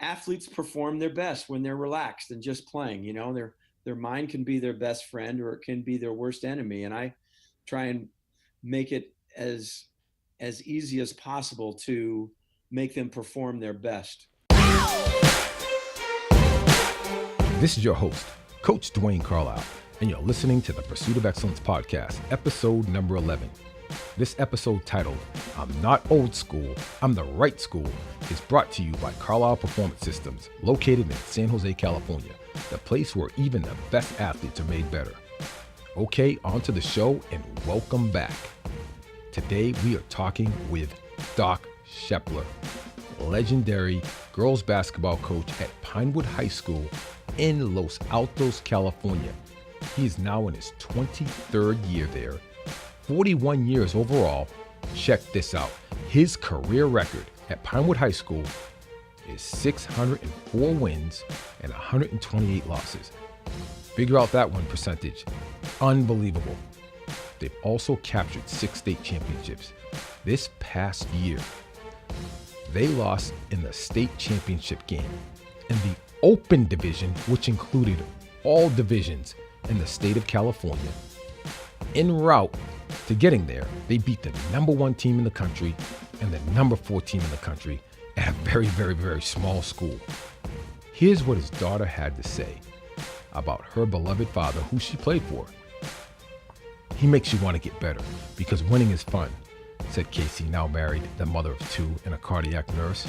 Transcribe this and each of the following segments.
athletes perform their best when they're relaxed and just playing. Their mind can be their best friend or it can be their worst enemy. And I try and make it as easy as possible to make them perform their best. This is your host, Coach Dwayne Carlisle, and you're listening to the Pursuit of Excellence podcast, episode number 11. This episode titled, I'm Not Old School, I'm the Right School, is brought to you by Carlisle Performance Systems, located in San Jose, California, the place where even the best athletes are made better. Okay, on to the show and welcome back. Today we are talking with Doc Scheppler, legendary girls basketball coach at Pinewood High School in Los Altos, California. He is now in his 23rd year there, 41 years overall. Check this out. His career record at Pinewood High School is 604 wins and 128 losses. Figure out that win percentage. Unbelievable. They've also captured 6 state championships. This past year, they lost in the state championship game in the Open Division, which included all divisions in the state of California. En route to getting there, they beat the number 1 team in the country and the number 4 team in the country at a very, very, very small school. Here's what his daughter had to say about her beloved father, who she played for. He makes you want to get better because winning is fun, said Casey, now married, the mother of 2 and a cardiac nurse.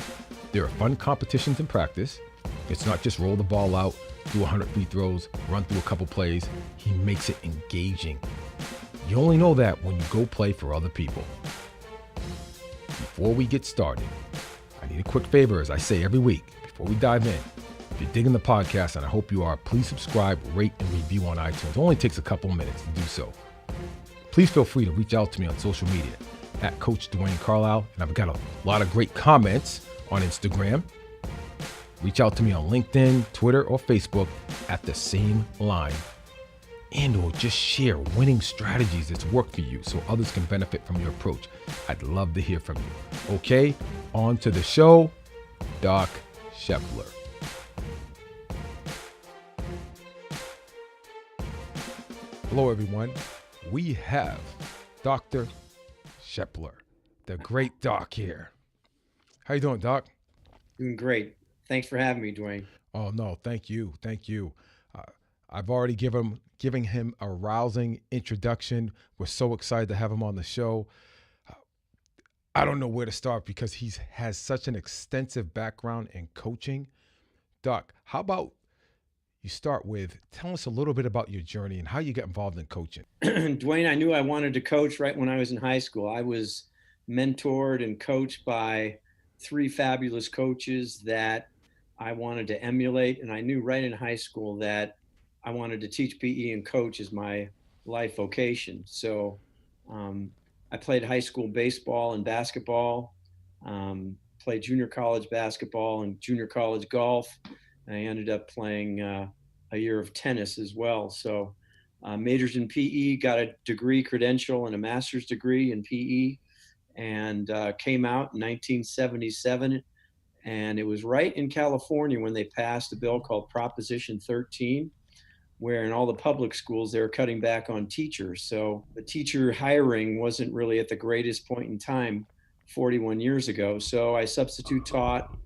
There are fun competitions in practice. It's not just roll the ball out, do 100 free throws, run through a couple plays. He makes it engaging. You only know that when you go play for other people. Before we get started, I need a quick favor, as I say every week, before we dive in. If you're digging the podcast, and I hope you are, please subscribe, rate, and review on iTunes. It only takes a couple minutes to do so. Please feel free to reach out to me on social media at Coach Dwayne Carlisle, and I've got a lot of great comments on Instagram. Reach out to me on LinkedIn, Twitter, or Facebook at the same line. And or just share winning strategies that's worked for you so others can benefit from your approach. I'd love to hear from you. Okay, on to the show, Doc Scheppler. Hello, everyone. We have Dr. Scheppler, the great Doc here. How you doing, Doc? Doing great. Thanks for having me, Dwayne. Oh, no, thank you. Thank you. I've already giving him a rousing introduction. We're so excited to have him on the show. I don't know where to start because he has such an extensive background in coaching. Doc, how about you start with, tell us a little bit about your journey and how you got involved in coaching. Dwayne, I knew I wanted to coach right when I was in high school. I was mentored and coached by 3 fabulous coaches that I wanted to emulate. And I knew right in high school that I wanted to teach PE and coach as my life vocation. So I played high school baseball and basketball, played junior college basketball and junior college golf. And I ended up playing a year of tennis as well. So majored in PE, got a degree credential and a master's degree in PE, and came out in 1977. And it was right in California when they passed a bill called Proposition 13, where in all the public schools, they were cutting back on teachers. So the teacher hiring wasn't really at the greatest point in time 41 years ago. So I substitute taught,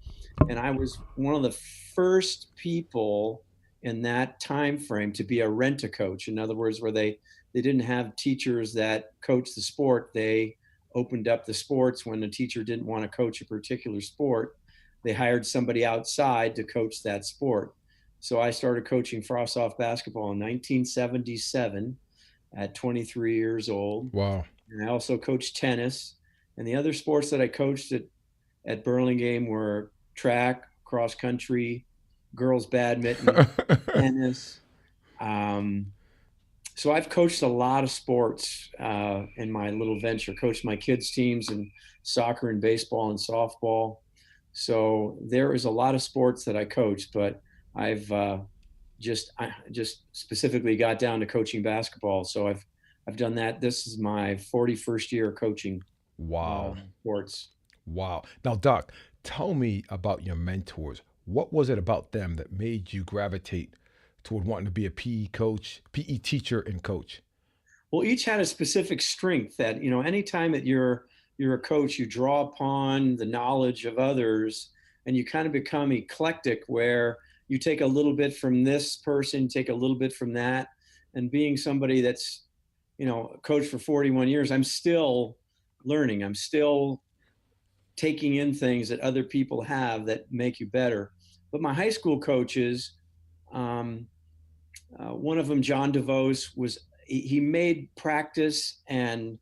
and I was one of the first people in that time frame to be a rent-a-coach. In other words, where they didn't have teachers that coached the sport. They opened up the sports when the teacher didn't want to coach a particular sport. They hired somebody outside to coach that sport. So I started coaching frost-off basketball in 1977 at 23 years old. Wow. And I also coached tennis. And the other sports that I coached at Burlingame were track, cross country, girls badminton, tennis. So I've coached a lot of sports in my little venture. Coached my kids' teams in soccer and baseball and softball. So there is a lot of sports that I coach, but I've just specifically got down to coaching basketball. So I've done that. This is my 41st year coaching. Wow. Sports. Wow. Now, Doc, tell me about your mentors. What was it about them that made you gravitate toward wanting to be a PE coach, PE teacher and coach? Well, each had a specific strength that, anytime that you're a coach, you draw upon the knowledge of others and you kind of become eclectic where you take a little bit from this person, take a little bit from that. And being somebody that's, coached for 41 years, I'm still learning. I'm still taking in things that other people have that make you better. But my high school coaches, um, one of them, John DeVos, he made practice and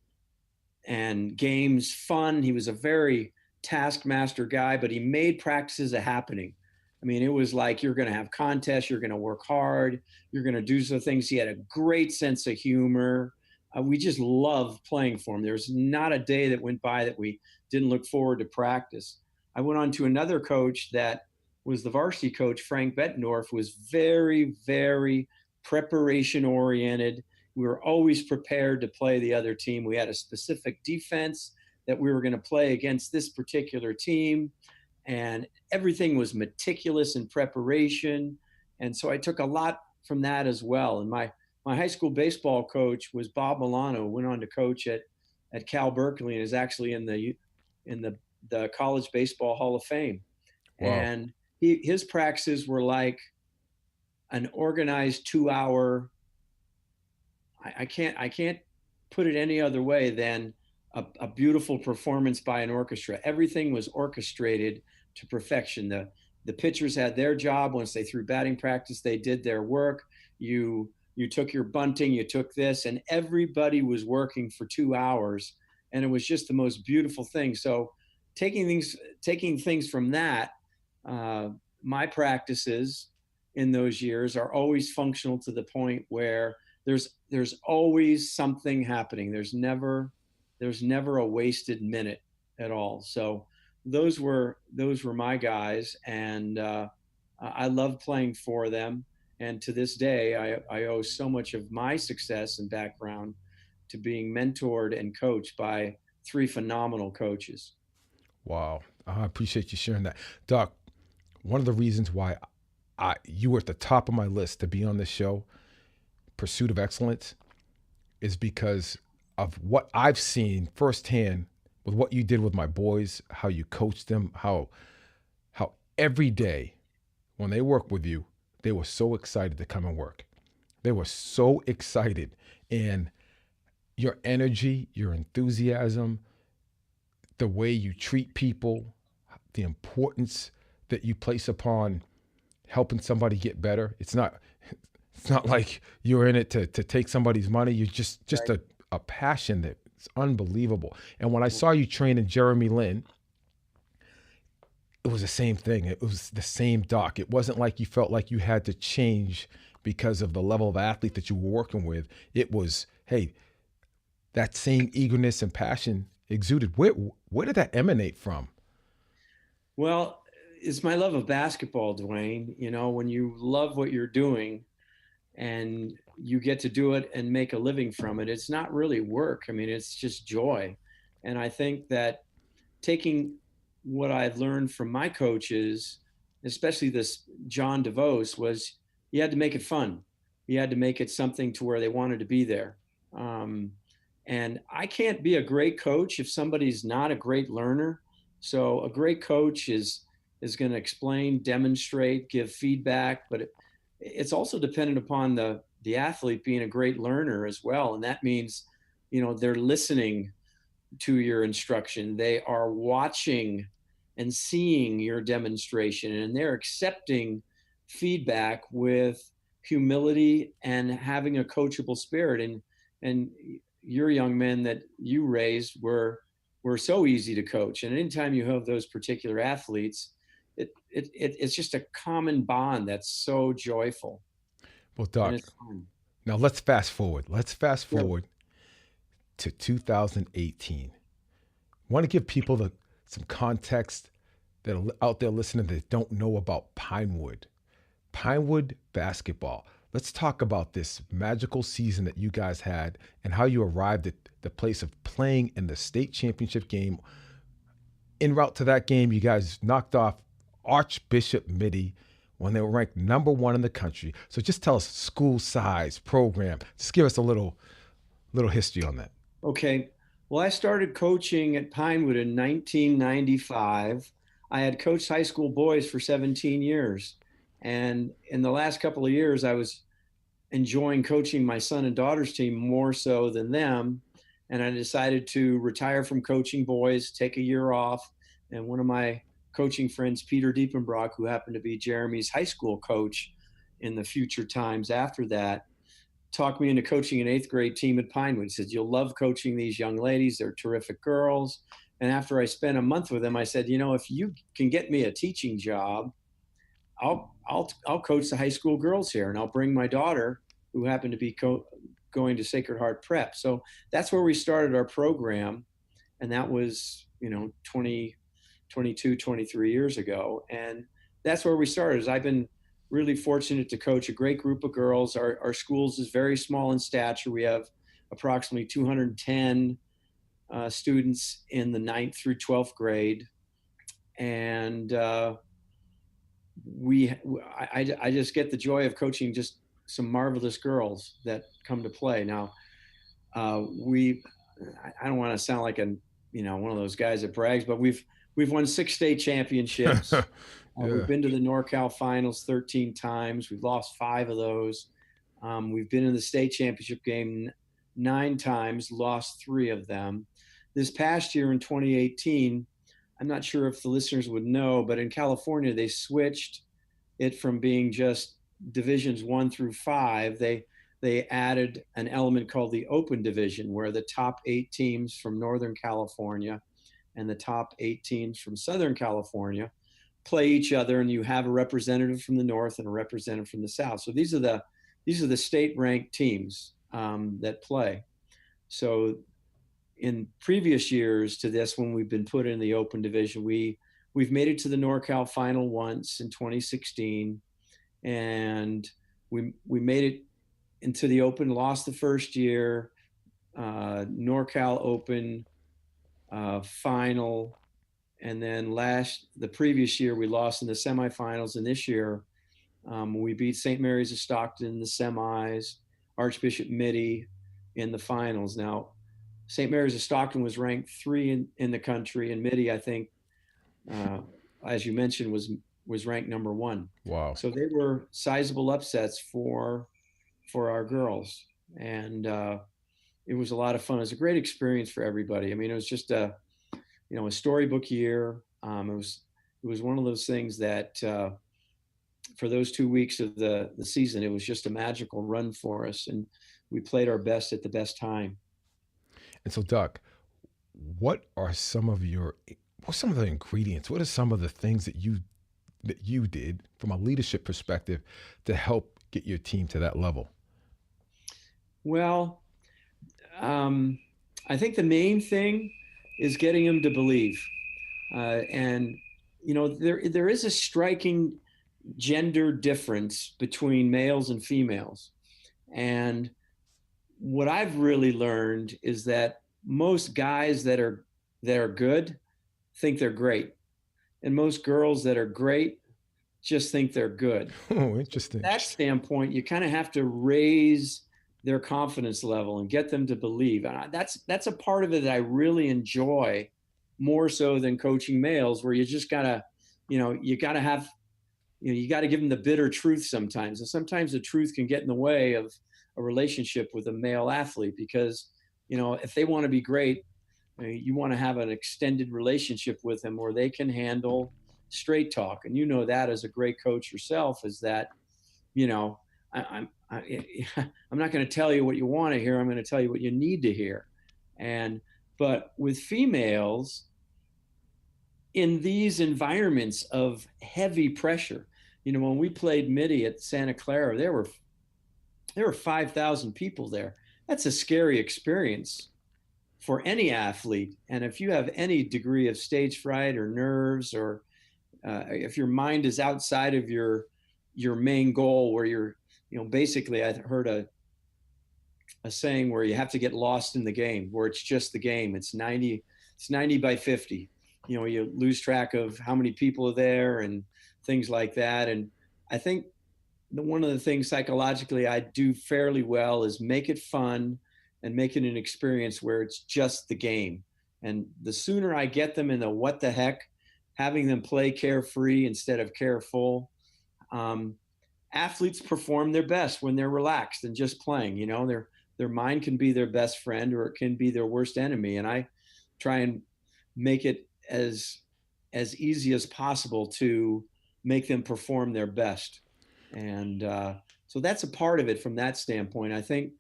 games fun. He was a very taskmaster guy, but he made practices a happening. I mean, it was like you're going to have contests, you're going to work hard, you're going to do some things. He had a great sense of humor. We just loved playing for him. There's not a day that went by that we didn't look forward to practice. I went on to another coach that was the varsity coach, Frank Bettendorf, was very, very preparation oriented. We were always prepared to play the other team. We had a specific defense that we were going to play against this particular team, and everything was meticulous in preparation. And so I took a lot from that as well. And my high school baseball coach was Bob Milano, went on to coach at Cal Berkeley and is actually in the College Baseball Hall of Fame. Wow. And his practices were like an organized 2 hour. I can't put it any other way than a beautiful performance by an orchestra. Everything was orchestrated to perfection. The pitchers had their job. Once they threw batting practice, they did their work. You took your bunting, you took this, and everybody was working for 2 hours, and it was just the most beautiful thing. So taking things from that, my practices in those years are always functional to the point where there's always something happening. There's never a wasted minute at all. So those were my guys, and I loved playing for them. And to this day, I owe so much of my success and background to being mentored and coached by three phenomenal coaches. Wow. I appreciate you sharing that. Doc, one of the reasons why you were at the top of my list to be on this show, Pursuit of Excellence, is because of what I've seen firsthand with what you did with my boys, how you coached them, how every day when they work with you, they were so excited to come and work. They were so excited. And your energy, your enthusiasm, the way you treat people, the importance that you place upon helping somebody get better. It's not like you're in it to take somebody's money. You're just Right. a passion that's unbelievable. And when I saw you train in Jeremy Lin, it was the same thing. It was the same Doc. It wasn't like you felt like you had to change because of the level of athlete that you were working with. It was, hey, that same eagerness and passion exuded. Where did that emanate from? Well, it's my love of basketball, Dwayne. When you love what you're doing and you get to do it and make a living from it, it's not really work. I mean, it's just joy. And I think that taking what I've learned from my coaches, especially this John DeVos, was you had to make it fun. You had to make it something to where they wanted to be there. Um, and I can't be a great coach if somebody's not a great learner. So a great coach is going to explain, demonstrate, give feedback, but it's also dependent upon the athlete being a great learner as well. And that means, they're listening to your instruction. They are watching and seeing your demonstration, and they're accepting feedback with humility and having a coachable spirit. And your young men that you raised were so easy to coach. And anytime you have those particular athletes, it's just a common bond that's so joyful, Well, and Doc, it's fun. now let's fast forward. Let's fast Yeah. forward to 2018. Want to give people some context that are out there listening that don't know about Pinewood basketball. Let's talk about this magical season that you guys had and how you arrived at the place of playing in the state championship game. En route to that game, you guys knocked off Archbishop Mitty when they were ranked number one in the country. So just tell us school size, program. Just give us a little history on that. Okay. Well, I started coaching at Pinewood in 1995. I had coached high school boys for 17 years. And in the last couple of years, I was enjoying coaching my son and daughter's team more so than them. And I decided to retire from coaching boys, take a year off. And one of my coaching friends, Peter Diepenbrock, who happened to be Jeremy's high school coach in the future times after that, talked me into coaching an eighth grade team at Pinewood. He said, "You'll love coaching these young ladies. They're terrific girls." And after I spent a month with them, I said, if you can get me a teaching job, I'll coach the high school girls here, and I'll bring my daughter, who happened to be going to Sacred Heart Prep. So that's where we started our program, and that was 22, 23 years ago, and that's where we started. I've been really fortunate to coach a great group of girls. Our schools is very small in stature. We have approximately 210 students in the 9th through 12th grade, and I just get the joy of coaching just some marvelous girls that come to play. Now, I don't want to sound like one of those guys that brags, but we've won 6 state championships. Yeah. We've been to the NorCal finals 13 times. We've lost 5 of those. We've been in the state championship game 9 times, lost 3 of them. This past year in 2018, I'm not sure if the listeners would know, but in California, they switched it from being just divisions 1 through 5. They added an element called the open division, where the top 8 teams from Northern California and the top 8 teams from Southern California play each other, and you have a representative from the North and a representative from the South. So these are the state ranked teams that play. So in previous years to this, when we've been put in the open division, we've made it to the NorCal final once in 2016, and we made it into the open, lost the first year, NorCal Open final, and then the previous year we lost in the semifinals, and this year we beat St. Mary's of Stockton in the semis, Archbishop Mitty in the finals. Now, St. Mary's of Stockton was ranked 3 in the country, and Mitty, I think, as you mentioned, was ranked number 1. Wow. So they were sizable upsets for our girls, and it was a lot of fun. It was a great experience for everybody. I mean, it was just a storybook year. It was one of those things that for those 2 weeks of the season, it was just a magical run for us, and we played our best at the best time. And so, Doc, what are some of the ingredients? What are some of the things that you did from a leadership perspective to help get your team to that level? Well, I think the main thing is getting them to believe. And there is a striking gender difference between males and females. And what I've really learned is that most guys that are good think they're great. And most girls that are great just think they're good. Oh, interesting. From that standpoint, you kind of have to raise their confidence level and get them to believe. And that's a part of it that I really enjoy more so than coaching males, where you just gotta, you gotta have, you gotta give them the bitter truth sometimes. And sometimes the truth can get in the way of a relationship with a male athlete, because, if they want to be great, you want to have an extended relationship with them where they can handle straight talk. And that as a great coach yourself, is that, I'm not going to tell you what you want to hear. I'm going to tell you what you need to hear. But with females, in these environments of heavy pressure, when we played Mitty at Santa Clara, there were 5,000 people there. That's a scary experience for any athlete. And if you have any degree of stage fright or nerves, or if your mind is outside of your main goal, where you're, basically, I heard a saying where you have to get lost in the game, where it's just the game. It's 90 by 50. You lose track of how many people are there, and things like that. And I think one of the things psychologically I do fairly well is make it fun and make it an experience where it's just the game. And the sooner I get them in the what the heck, having them play carefree instead of careful, um, athletes perform their best when they're relaxed and just playing. Their mind can be their best friend or it can be their worst enemy. And I try and make it as easy as possible to make them perform their best. And so that's a part of it from that standpoint. I think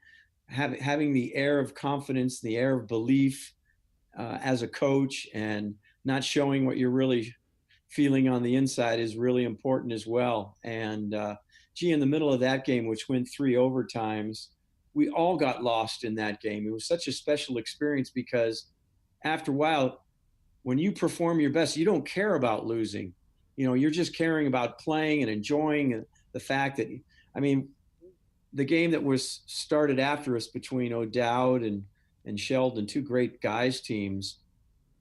having the air of confidence, the air of belief as a coach, and not showing what you're really feeling on the inside is really important as well. And in the middle of that game, which went 3 overtimes, we all got lost in that game. It was such a special experience because after a while, when you perform your best, you don't care about losing. You're just caring about playing and enjoying the fact that, I mean, the game that was started after us between O'Dowd and Sheldon, two great guys teams.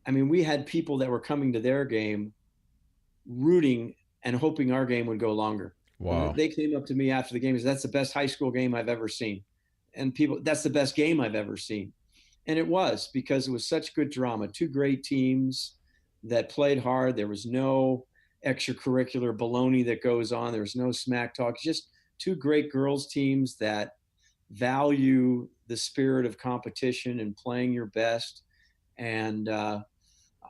I mean, we had people that were coming to their game rooting and hoping our game would go longer. Wow. They came up to me after the game and said, that's the best high school game I've ever seen. And people, that's the best game I've ever seen. And it was, because it was such good drama. Two great teams that played hard. There was no extracurricular baloney that goes on. There was no smack talk. Just two great girls teams that value the spirit of competition and playing your best. And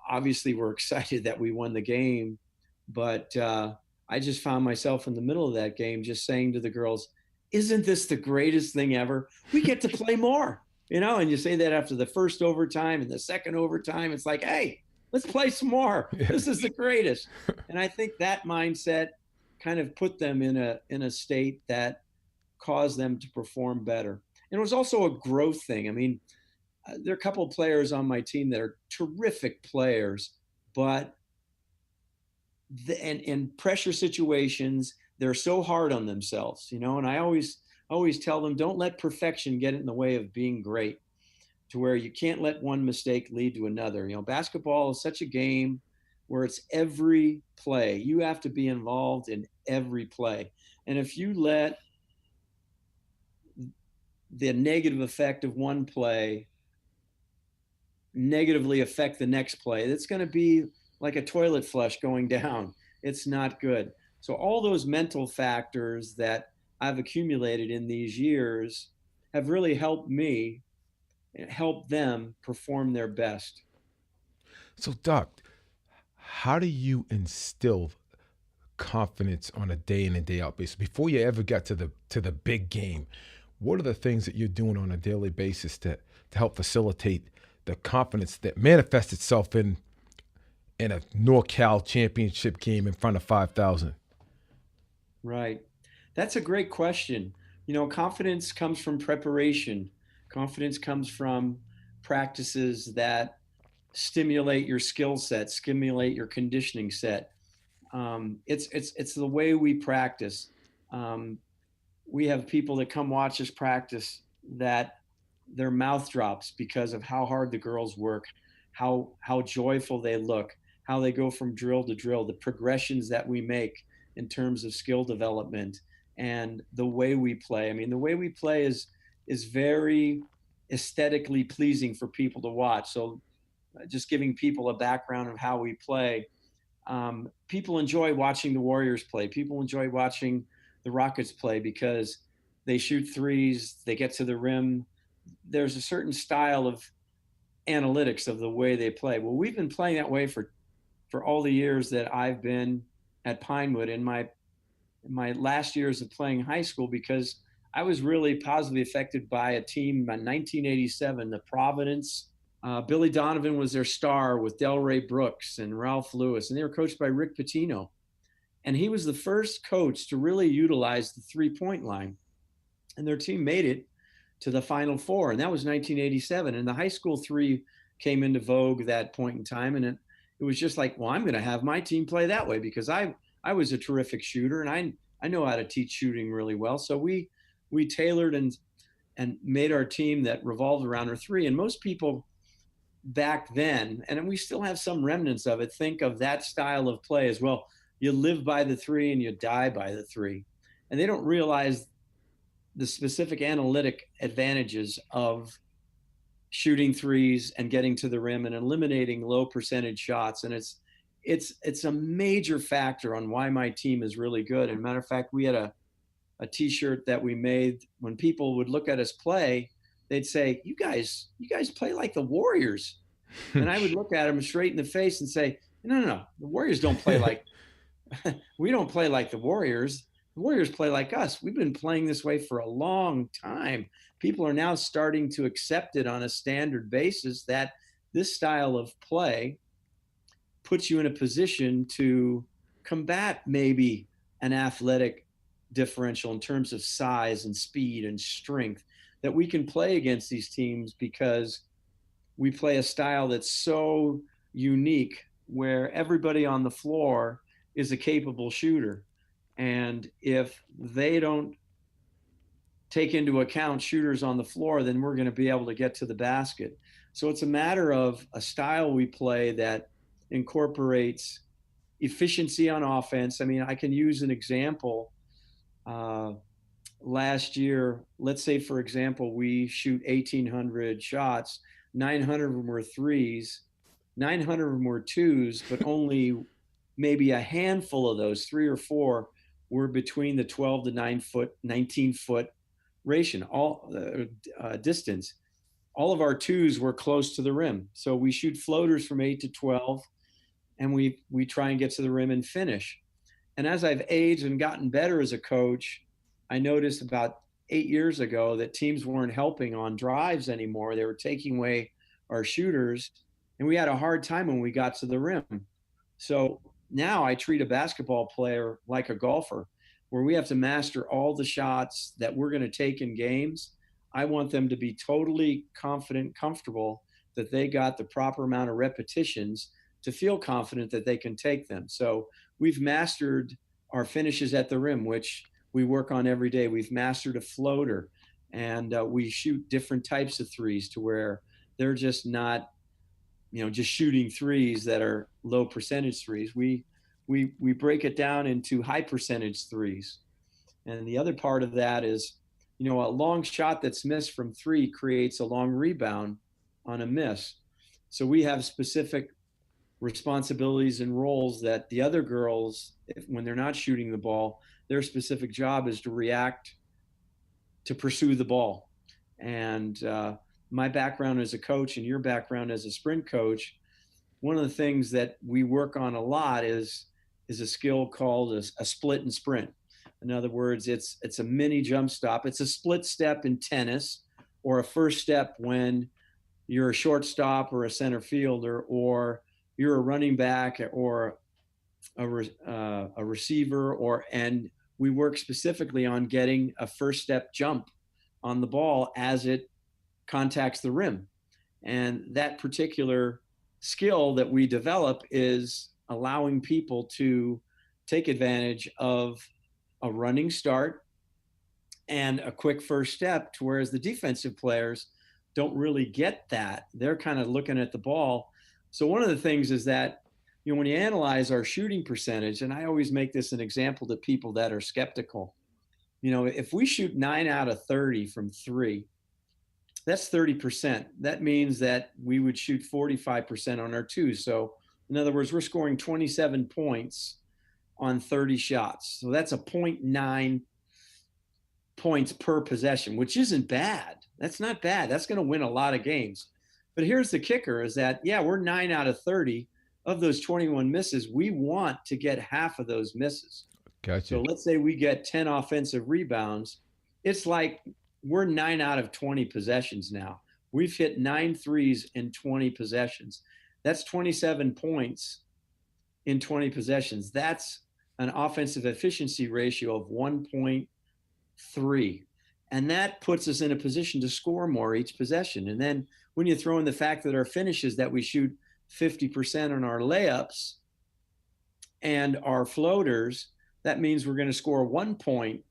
obviously we're excited that we won the game. But I just found myself in the middle of that game just saying to the girls, isn't this the greatest thing ever? We get to play more, and you say that after the first overtime and the second overtime. It's like, hey, let's play some more. Yeah. This is the greatest. And I think that mindset kind of put them in a state that caused them to perform better. And it was also a growth thing. I mean, there are a couple of players on my team that are terrific players, but in pressure situations, they're so hard on themselves, and I always tell them, don't let perfection get in the way of being great, to where you can't let one mistake lead to another. Basketball is such a game where it's every play. You have to be involved in every play. And if you let the negative effect of one play negatively affect the next play, it's going to be like a toilet flush going down. It's not good. So all those mental factors that I've accumulated in these years have really helped me help them perform their best. So, Doc, how do you instill confidence on a day in and day out basis before you ever got to the big game? What are the things that you're doing on a daily basis to help facilitate the confidence that manifests itself in a NorCal championship game in front of 5,000? Right. That's a great question. Confidence comes from preparation. Confidence comes from practices that stimulate your skill set, stimulate your conditioning set. It's the way we practice. We have people that come watch us practice that their mouth drops because of how hard the girls work, how joyful they look, how they go from drill to drill, the progressions that we make in terms of skill development, and the way we play. I mean, the way we play is very aesthetically pleasing for people to watch. So just giving people a background of how we play. People enjoy watching the Warriors play. People enjoy watching the Rockets play because they shoot threes, they get to the rim. There's a certain style of analytics of the way they play. Well, we've been playing that way for all the years that I've been at Pinewood in my last years of playing high school, because I was really positively affected by a team in 1987, the Providence. Billy Donovan was their star with Delray Brooks and Ralph Lewis, and they were coached by Rick Pitino. And he was the first coach to really utilize the three-point line. And their team made it to the Final Four, and that was 1987. And the high school three came into vogue at that point in time, and it was just like, well, I'm going to have my team play that way because I was a terrific shooter, and I know how to teach shooting really well. So we tailored and made our team that revolved around our three. And most people back then, and we still have some remnants of it, think of that style of play as, well, you live by the three and you die by the three. And they don't realize the specific analytic advantages of shooting threes and getting to the rim and eliminating low percentage shots. And it's a major factor on why my team is really good. And matter of fact, we had a t-shirt that we made. When people would look at us play, they'd say, you guys play like the Warriors. And I would look at them straight in the face and say, no, the Warriors don't play like we don't play like the Warriors. The Warriors play like us. We've been playing this way for a long time. People are now starting to accept it on a standard basis that this style of play puts you in a position to combat maybe an athletic differential in terms of size and speed and strength, that we can play against these teams because we play a style that's so unique where everybody on the floor is a capable shooter. And if they don't take into account shooters on the floor, then we're going to be able to get to the basket. So it's a matter of a style we play that incorporates efficiency on offense. I mean, I can use an example. Last year, let's say, for example, we shoot 1,800 shots, 900 of them were threes, 900 of them were twos, but only maybe a handful of those, 3 or 4, were between the 12 to 19-foot distance. All of our twos were close to the rim. So we shoot floaters from 8 to 12, and we try and get to the rim and finish. And as I've aged and gotten better as a coach, I noticed about 8 years ago that teams weren't helping on drives anymore. They were taking away our shooters, and we had a hard time when we got to the rim. So now I treat a basketball player like a golfer, where we have to master all the shots that we're going to take in games. I want them to be totally confident, comfortable that they got the proper amount of repetitions to feel confident that they can take them. So we've mastered our finishes at the rim, which we work on every day. We've mastered a floater, and we shoot different types of threes to where they're just not, just shooting threes that are low percentage threes. We break it down into high percentage threes. And the other part of that is, a long shot that's missed from three creates a long rebound on a miss. So we have specific responsibilities and roles that the other girls, when they're not shooting the ball, their specific job is to react, to pursue the ball. And my background as a coach and your background as a sprint coach, one of the things that we work on a lot is a skill called a split and sprint. In other words, it's a mini jump stop. It's a split step in tennis, or a first step when you're a shortstop or a center fielder, or you're a running back or a receiver, and we work specifically on getting a first step jump on the ball as it contacts the rim. And that particular skill that we develop is allowing people to take advantage of a running start and a quick first step, to whereas the defensive players don't really get that. They're kind of looking at the ball. So one of the things is that, when you analyze our shooting percentage, and I always make this an example to people that are skeptical, if we shoot 9 out of 30 from three, that's 30%. That means that we would shoot 45% on our twos. So in other words, we're scoring 27 points on 30 shots. So that's a 0.9 points per possession, which isn't bad. That's not bad. That's going to win a lot of games. But here's the kicker is that, we're 9 out of 30. Of those 21 misses, we want to get half of those misses. Gotcha. So let's say we get 10 offensive rebounds. It's like we're 9 out of 20 possessions now. We've hit 9 threes in 20 possessions. That's 27 points in 20 possessions. That's an offensive efficiency ratio of 1.3. And that puts us in a position to score more each possession. And then when you throw in the fact that our finishes, that we shoot 50% on our layups and our floaters, that means we're going to score 1 point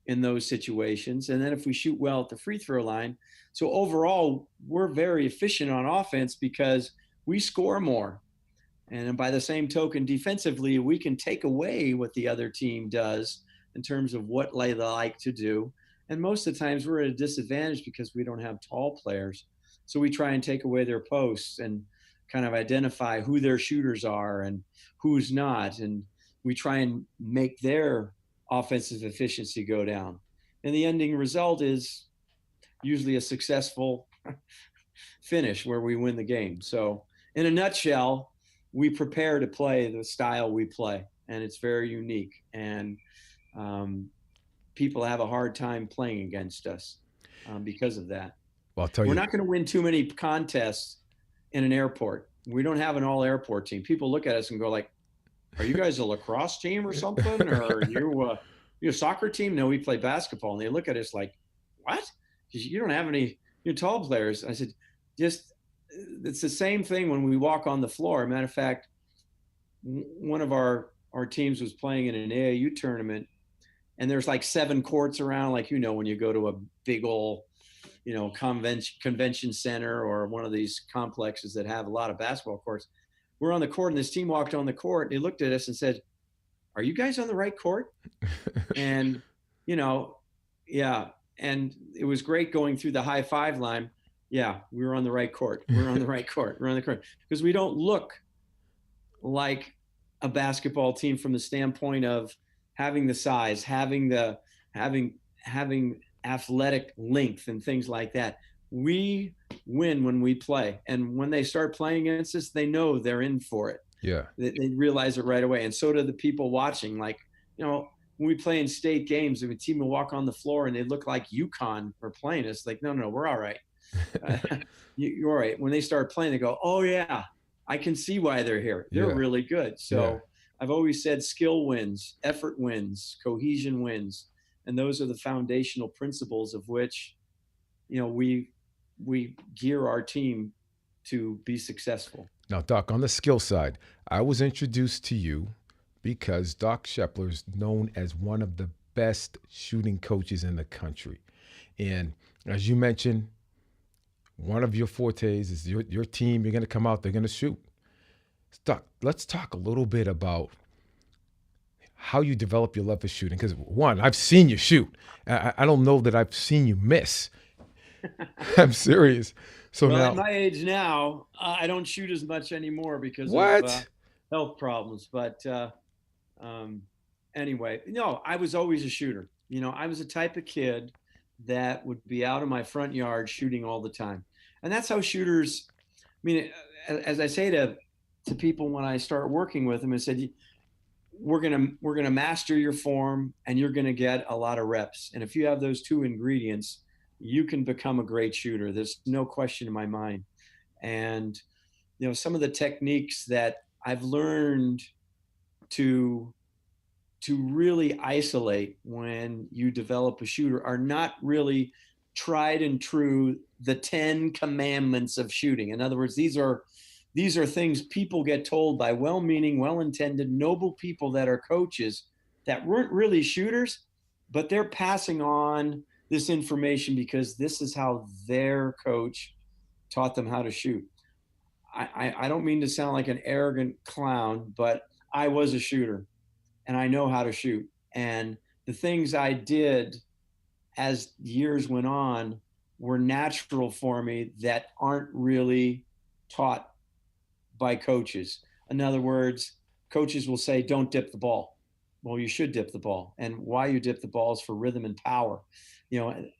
in those situations. And then if we shoot well at the free throw line, so overall, we're very efficient on offense because we score more. And by the same token, defensively, we can take away what the other team does in terms of what they like to do. And most of the times we're at a disadvantage because we don't have tall players. So we try and take away their posts and kind of identify who their shooters are and who's not. And we try and make their offensive efficiency go down. And the ending result is usually a successful finish where we win the game. So, in a nutshell, we prepare to play the style we play, and it's very unique. And um, people have a hard time playing against us because of that. Well, I'll tell We're you. not going to win too many contests in an airport. We don't have an all airport team. People look at us and go like, "Are you guys a lacrosse team or something? Or are you a soccer team?" No, we play basketball. And they look at us like, "What? You don't have any tall players." I said, "Just it's the same thing when we walk on the floor." Matter of fact, one of our teams was playing in an AAU tournament, and there's like 7 courts around, like when you go to a big old convention center or one of these complexes that have a lot of basketball courts. We're on the court, and this team walked on the court. They looked at us and said, "Are you guys on the right court?" And yeah. And it was great going through the high five line. Yeah, we were on the right court. We're on the right court. We're on the court because we don't look like a basketball team from the standpoint of having the size, having athletic length and things like that. We win when we play, and when they start playing against us, they know they're in for it. Yeah. They realize it right away, and so do the people watching. Like when we play in state games, if a team will walk on the floor and they look like UConn are playing us, like no, we're all right. You're all right. When they start playing, they go, "Oh yeah, I can see why they're here. They're Yeah. really good." So Yeah. I've always said skill wins, effort wins, cohesion wins. And those are the foundational principles of which, we gear our team to be successful. Now, Doc, on the skill side, I was introduced to you because Doc Scheppler is known as one of the best shooting coaches in the country. And as you mentioned, one of your fortes is your team. You're going to come out, they're going to shoot. Doc, let's talk a little bit about how you develop your love for shooting. Because one, I've seen you shoot. I don't know that I've seen you miss. I'm serious. So Well, now, at my age now, I don't shoot as much anymore because of what? health problems. But anyway, no, I was always a shooter. I was the type of kid that would be out in my front yard shooting all the time. And that's how shooters, I mean, as I say to people when I start working with them, I said, we're gonna master your form and you're gonna get a lot of reps. And if you have those 2 ingredients, you can become a great shooter. There's no question in my mind. And some of the techniques that I've learned to really isolate when you develop a shooter are not really tried and true, the 10 commandments of shooting. In other words, these are things people get told by well-meaning, well-intended, noble people that are coaches that weren't really shooters, but they're passing on this information because this is how their coach taught them how to shoot. I don't mean to sound like an arrogant clown, but I was a shooter and I know how to shoot. And the things I did as years went on were natural for me that aren't really taught by coaches. In other words, coaches will say, "Don't dip the ball." Well, you should dip the ball. And why you dip the ball is for rhythm and power.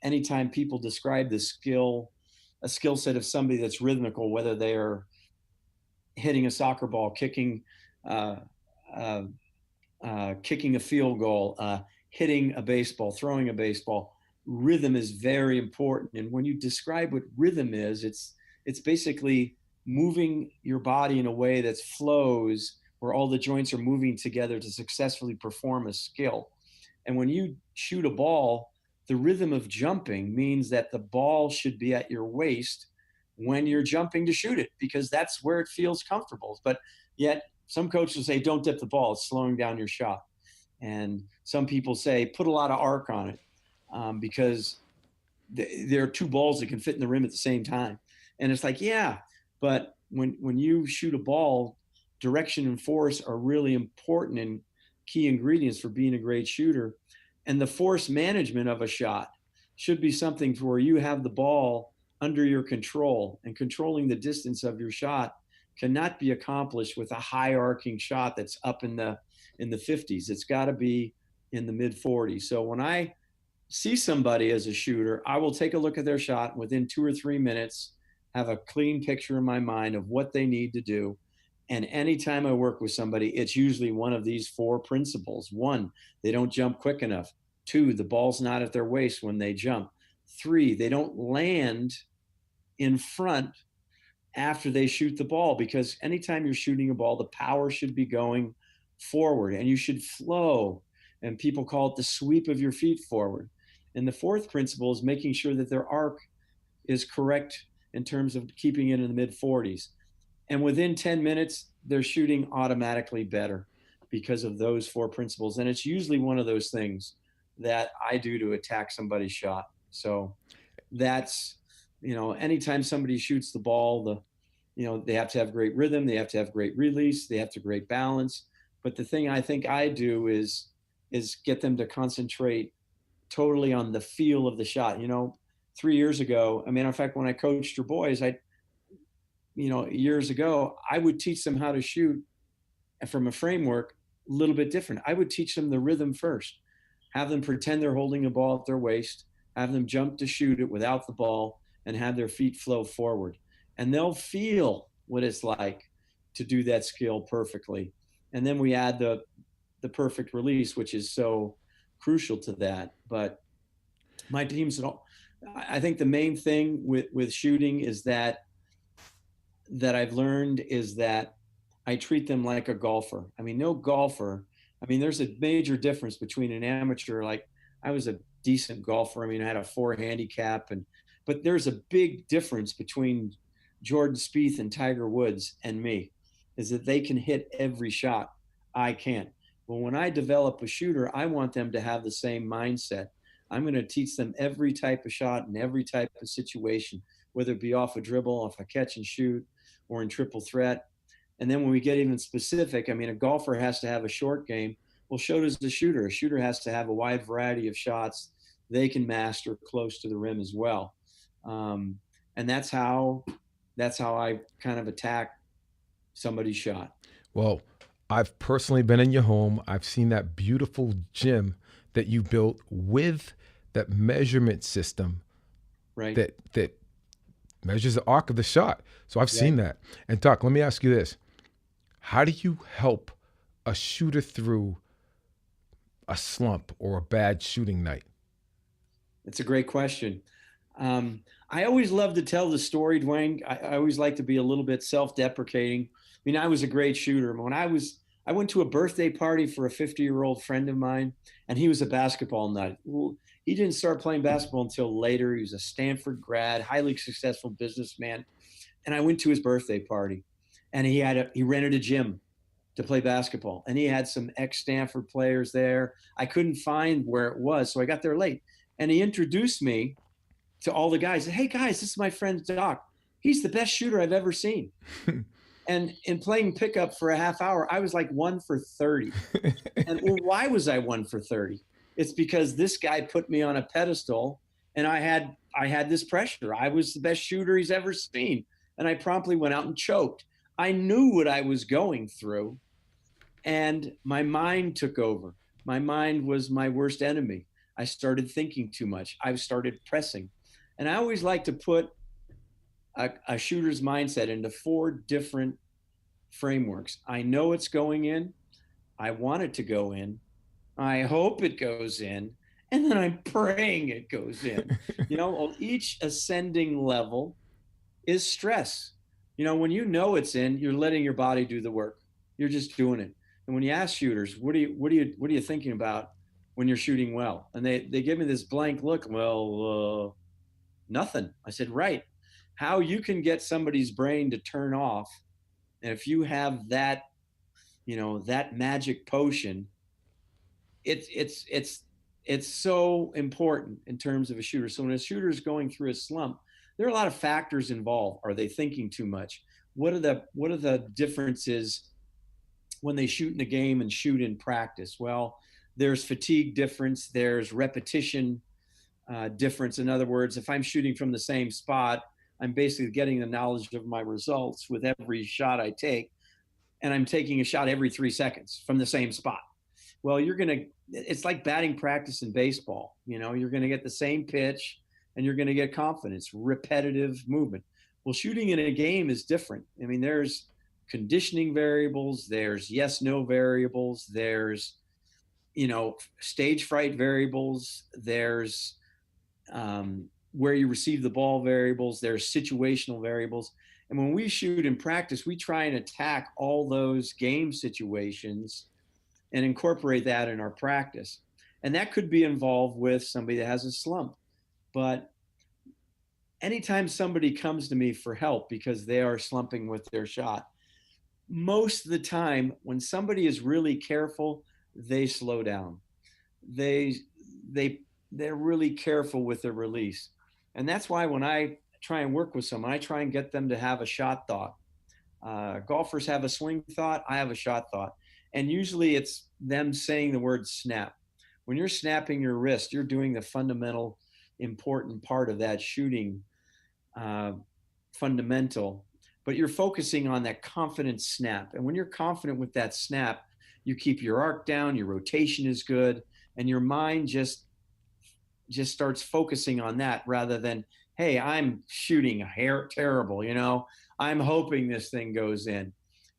Anytime people describe a skill set of somebody that's rhythmical, whether they are hitting a soccer ball, kicking uh, uh, kicking a field goal, hitting a baseball, throwing a baseball, rhythm is very important. And when you describe what rhythm is, it's basically moving your body in a way that flows, where all the joints are moving together to successfully perform a skill. And when you shoot a ball, the rhythm of jumping means that the ball should be at your waist when you're jumping to shoot it, because that's where it feels comfortable. But yet some coaches say, "Don't dip the ball, it's slowing down your shot." And some people say, "Put a lot of arc on it," because there are 2 balls that can fit in the rim at the same time. And it's like, yeah, but when you shoot a ball, direction and force are really important and key ingredients for being a great shooter. And the force management of a shot should be something where you have the ball under your control, and controlling the distance of your shot cannot be accomplished with a high arcing shot that's up in the 50s. It's got to be in the mid 40s. So when I see somebody as a shooter, I will take a look at their shot within 2 or 3 minutes, have a clean picture in my mind of what they need to do. And anytime I work with somebody, it's usually one of these four principles. One, they don't jump quick enough. Two, the ball's not at their waist when they jump. Three, they don't land in front after they shoot the ball, because anytime you're shooting a ball, the power should be going forward and you should flow. And people call it the sweep of your feet forward. And the fourth principle is making sure that their arc is correct in terms of keeping it in the mid 40s. And within 10 minutes, they're shooting automatically better because of those four principles. And it's usually one of those things that I do to attack somebody's shot. So that's, anytime somebody shoots the ball, they have to have great rhythm, they have to have great release, they have to have great balance. But the thing I think I do is get them to concentrate totally on the feel of the shot. 3 years ago, in fact, when I coached your boys, years ago, I would teach them how to shoot from a framework a little bit different. I would teach them the rhythm first, have them pretend they're holding a ball at their waist, have them jump to shoot it without the ball, and have their feet flow forward. And they'll feel what it's like to do that skill perfectly. And then we add the perfect release, which is so crucial to that. But my teams, I think the main thing with shooting is that I've learned is that I treat them like a golfer. No golfer. There's a major difference between an amateur. Like, I was a decent golfer. I had a 4 handicap, but there's a big difference between Jordan Spieth and Tiger Woods and me, is that they can hit every shot. I can't. Well, when I develop a shooter, I want them to have the same mindset. I'm going to teach them every type of shot and every type of situation, whether it be off a dribble, off a catch and shoot, or in triple threat. And then when we get even specific, a golfer has to have a short game. Well, so does the shooter. A shooter has to have a wide variety of shots they can master close to the rim as well. And that's how I kind of attack somebody's shot. Well, I've personally been in your home. I've seen that beautiful gym that you built with that measurement system, right? That measures the arc of the shot. So I've seen that. And Doc, let me ask you this. How do you help a shooter through a slump or a bad shooting night? It's a great question. I always love to tell the story, Dwayne. I always like to be a little bit self-deprecating. I was a great shooter. I went to a birthday party for a 50-year-old friend of mine, and he was a basketball nut. Well, he didn't start playing basketball until later. He was a Stanford grad, highly successful businessman. And I went to his birthday party, and he rented a gym to play basketball. And he had some ex-Stanford players there. I couldn't find where it was, so I got there late. And he introduced me to all the guys. Hey, guys, this is my friend Doc. He's the best shooter I've ever seen. And in playing pickup for a half hour, I was like 1 for 30. And why was I 1 for 30? It's because this guy put me on a pedestal, and I had this pressure. I was the best shooter he's ever seen. And I promptly went out and choked. I knew what I was going through, and my mind took over. My mind was my worst enemy. I started thinking too much. I started pressing. And I always like to put a shooter's mindset into 4 different frameworks. I know it's going in. I want it to go in. I hope it goes in. And then I'm praying it goes in. Each ascending level is stress. When it's in, you're letting your body do the work. You're just doing it. And when you ask shooters, what are you thinking about when you're shooting well? And they give me this blank look. Well, nothing. I said, right. How you can get somebody's brain to turn off, and if you have that, that magic potion, it's so important in terms of a shooter. So when a shooter is going through a slump, there are a lot of factors involved. Are they thinking too much? What are the differences when they shoot in the game and shoot in practice? Well, there's fatigue difference, there's repetition difference. In other words, if I'm shooting from the same spot, I'm basically getting the knowledge of my results with every shot I take, and I'm taking a shot every 3 seconds from the same spot. Well, it's like batting practice in baseball. You're going to get the same pitch and you're going to get confidence, repetitive movement. Well, shooting in a game is different. I mean, there's conditioning variables, there's yes, no variables, there's, stage fright variables, there's where you receive the ball variables, there's situational variables. And when we shoot in practice, we try and attack all those game situations and incorporate that in our practice. And that could be involved with somebody that has a slump. But anytime somebody comes to me for help because they are slumping with their shot, most of the time when somebody is really careful, they slow down. They're really careful with their release. And that's why when I try and work with someone, I try and get them to have a shot thought. Golfers have a swing thought, I have a shot thought. And usually it's them saying the word snap. When you're snapping your wrist, you're doing the fundamental important part of that shooting fundamental, but you're focusing on that confident snap. And when you're confident with that snap, you keep your arc down, your rotation is good, and your mind just starts focusing on that rather than, hey, I'm shooting terrible, I'm hoping this thing goes in.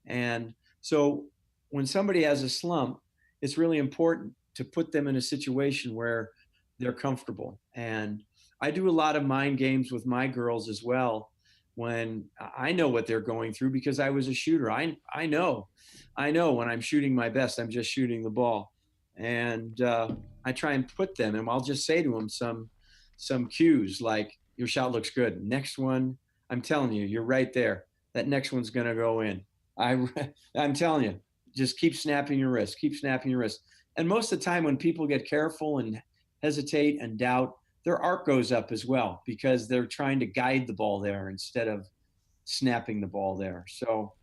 And so when somebody has a slump, it's really important to put them in a situation where they're comfortable. And I do a lot of mind games with my girls as well when I know what they're going through because I was a shooter. I know when I'm shooting my best, I'm just shooting the ball. And I try and put them, and I'll just say to them some cues like, your shot looks good. Next one, I'm telling you, you're right there. That next one's going to go in. I'm telling you, just keep snapping your wrist, keep snapping your wrist. And most of the time when people get careful and hesitate and doubt, their arc goes up as well because they're trying to guide the ball there instead of snapping the ball there. So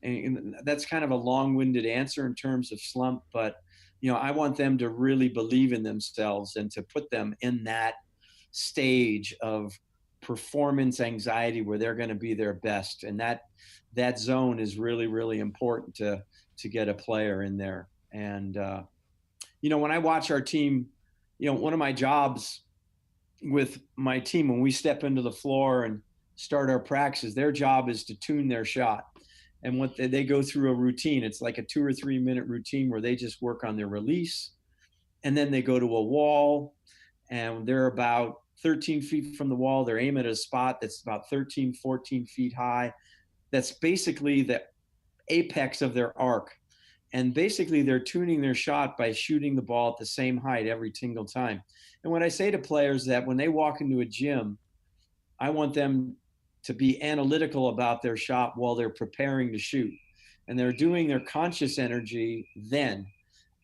and that's kind of a long-winded answer in terms of slump, but I want them to really believe in themselves and to put them in that stage of performance anxiety where they're going to be their best. And that zone is really, really important to get a player in there. And, when I watch our team, one of my jobs with my team, when we step into the floor and start our practices, their job is to tune their shot. And what they go through a routine. It's like a 2 or 3 minute routine where they just work on their release. And then they go to a wall and they're about 13 feet from the wall. They're aiming at a spot that's about 13, 14 feet high. That's basically the apex of their arc. And basically they're tuning their shot by shooting the ball at the same height every single time. And when I say to players that when they walk into a gym, I want them to be analytical about their shot while they're preparing to shoot. And they're doing their conscious energy then.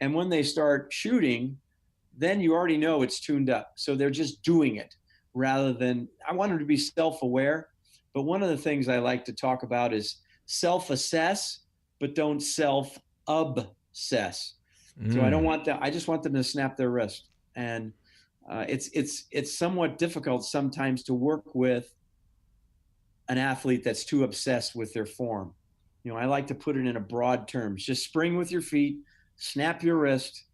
And when they start shooting, then you already know it's tuned up. So they're just doing it rather than, I want them to be self-aware. But one of the things I like to talk about is self-assess, but don't self-obsess. So I don't want them, I just want them to snap their wrist. And it's somewhat difficult sometimes to work with an athlete that's too obsessed with their form. I like to put it in a broad terms. Just spring with your feet, snap your wrist,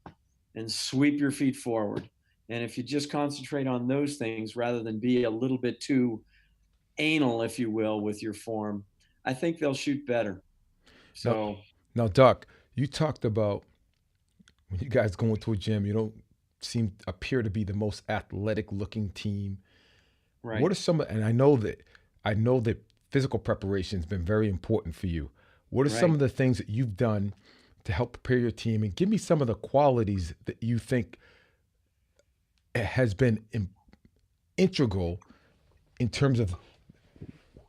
and sweep your feet forward. And if you just concentrate on those things rather than be a little bit too anal, if you will, with your form, I think they'll shoot better. So now Doc, you talked about when you guys go into a gym, you don't appear to be the most athletic looking team. Right. What are some, and I know that physical preparation has been very important for you. What are some of the things that you've done to help prepare your team, and give me some of the qualities that you think has been integral in terms of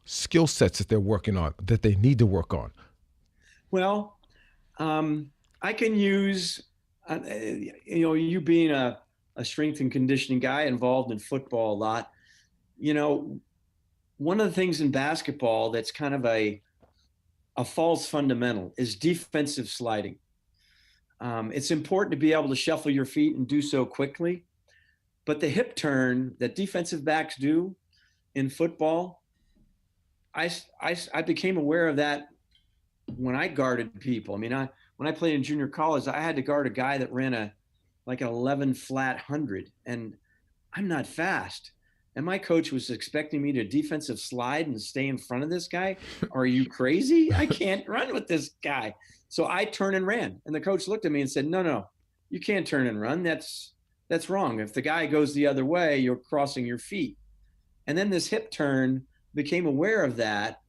skill sets that they're working on, that they need to work on? Well, I can use, you being a strength and conditioning guy involved in football a lot, one of the things in basketball that's kind of a a false fundamental is defensive sliding. It's important to be able to shuffle your feet and do so quickly, but the hip turn that defensive backs do in football, I became aware of that when I guarded people. I mean, when I played in junior college, I had to guard a guy that ran like an 11 flat 100, and I'm not fast. And my coach was expecting me to defensive slide and stay in front of this guy. Are you crazy? I can't run with this guy. So I turned and ran. And the coach looked at me and said, no, you can't turn and run. That's wrong. If the guy goes the other way, you're crossing your feet. And then this hip turn became aware of that.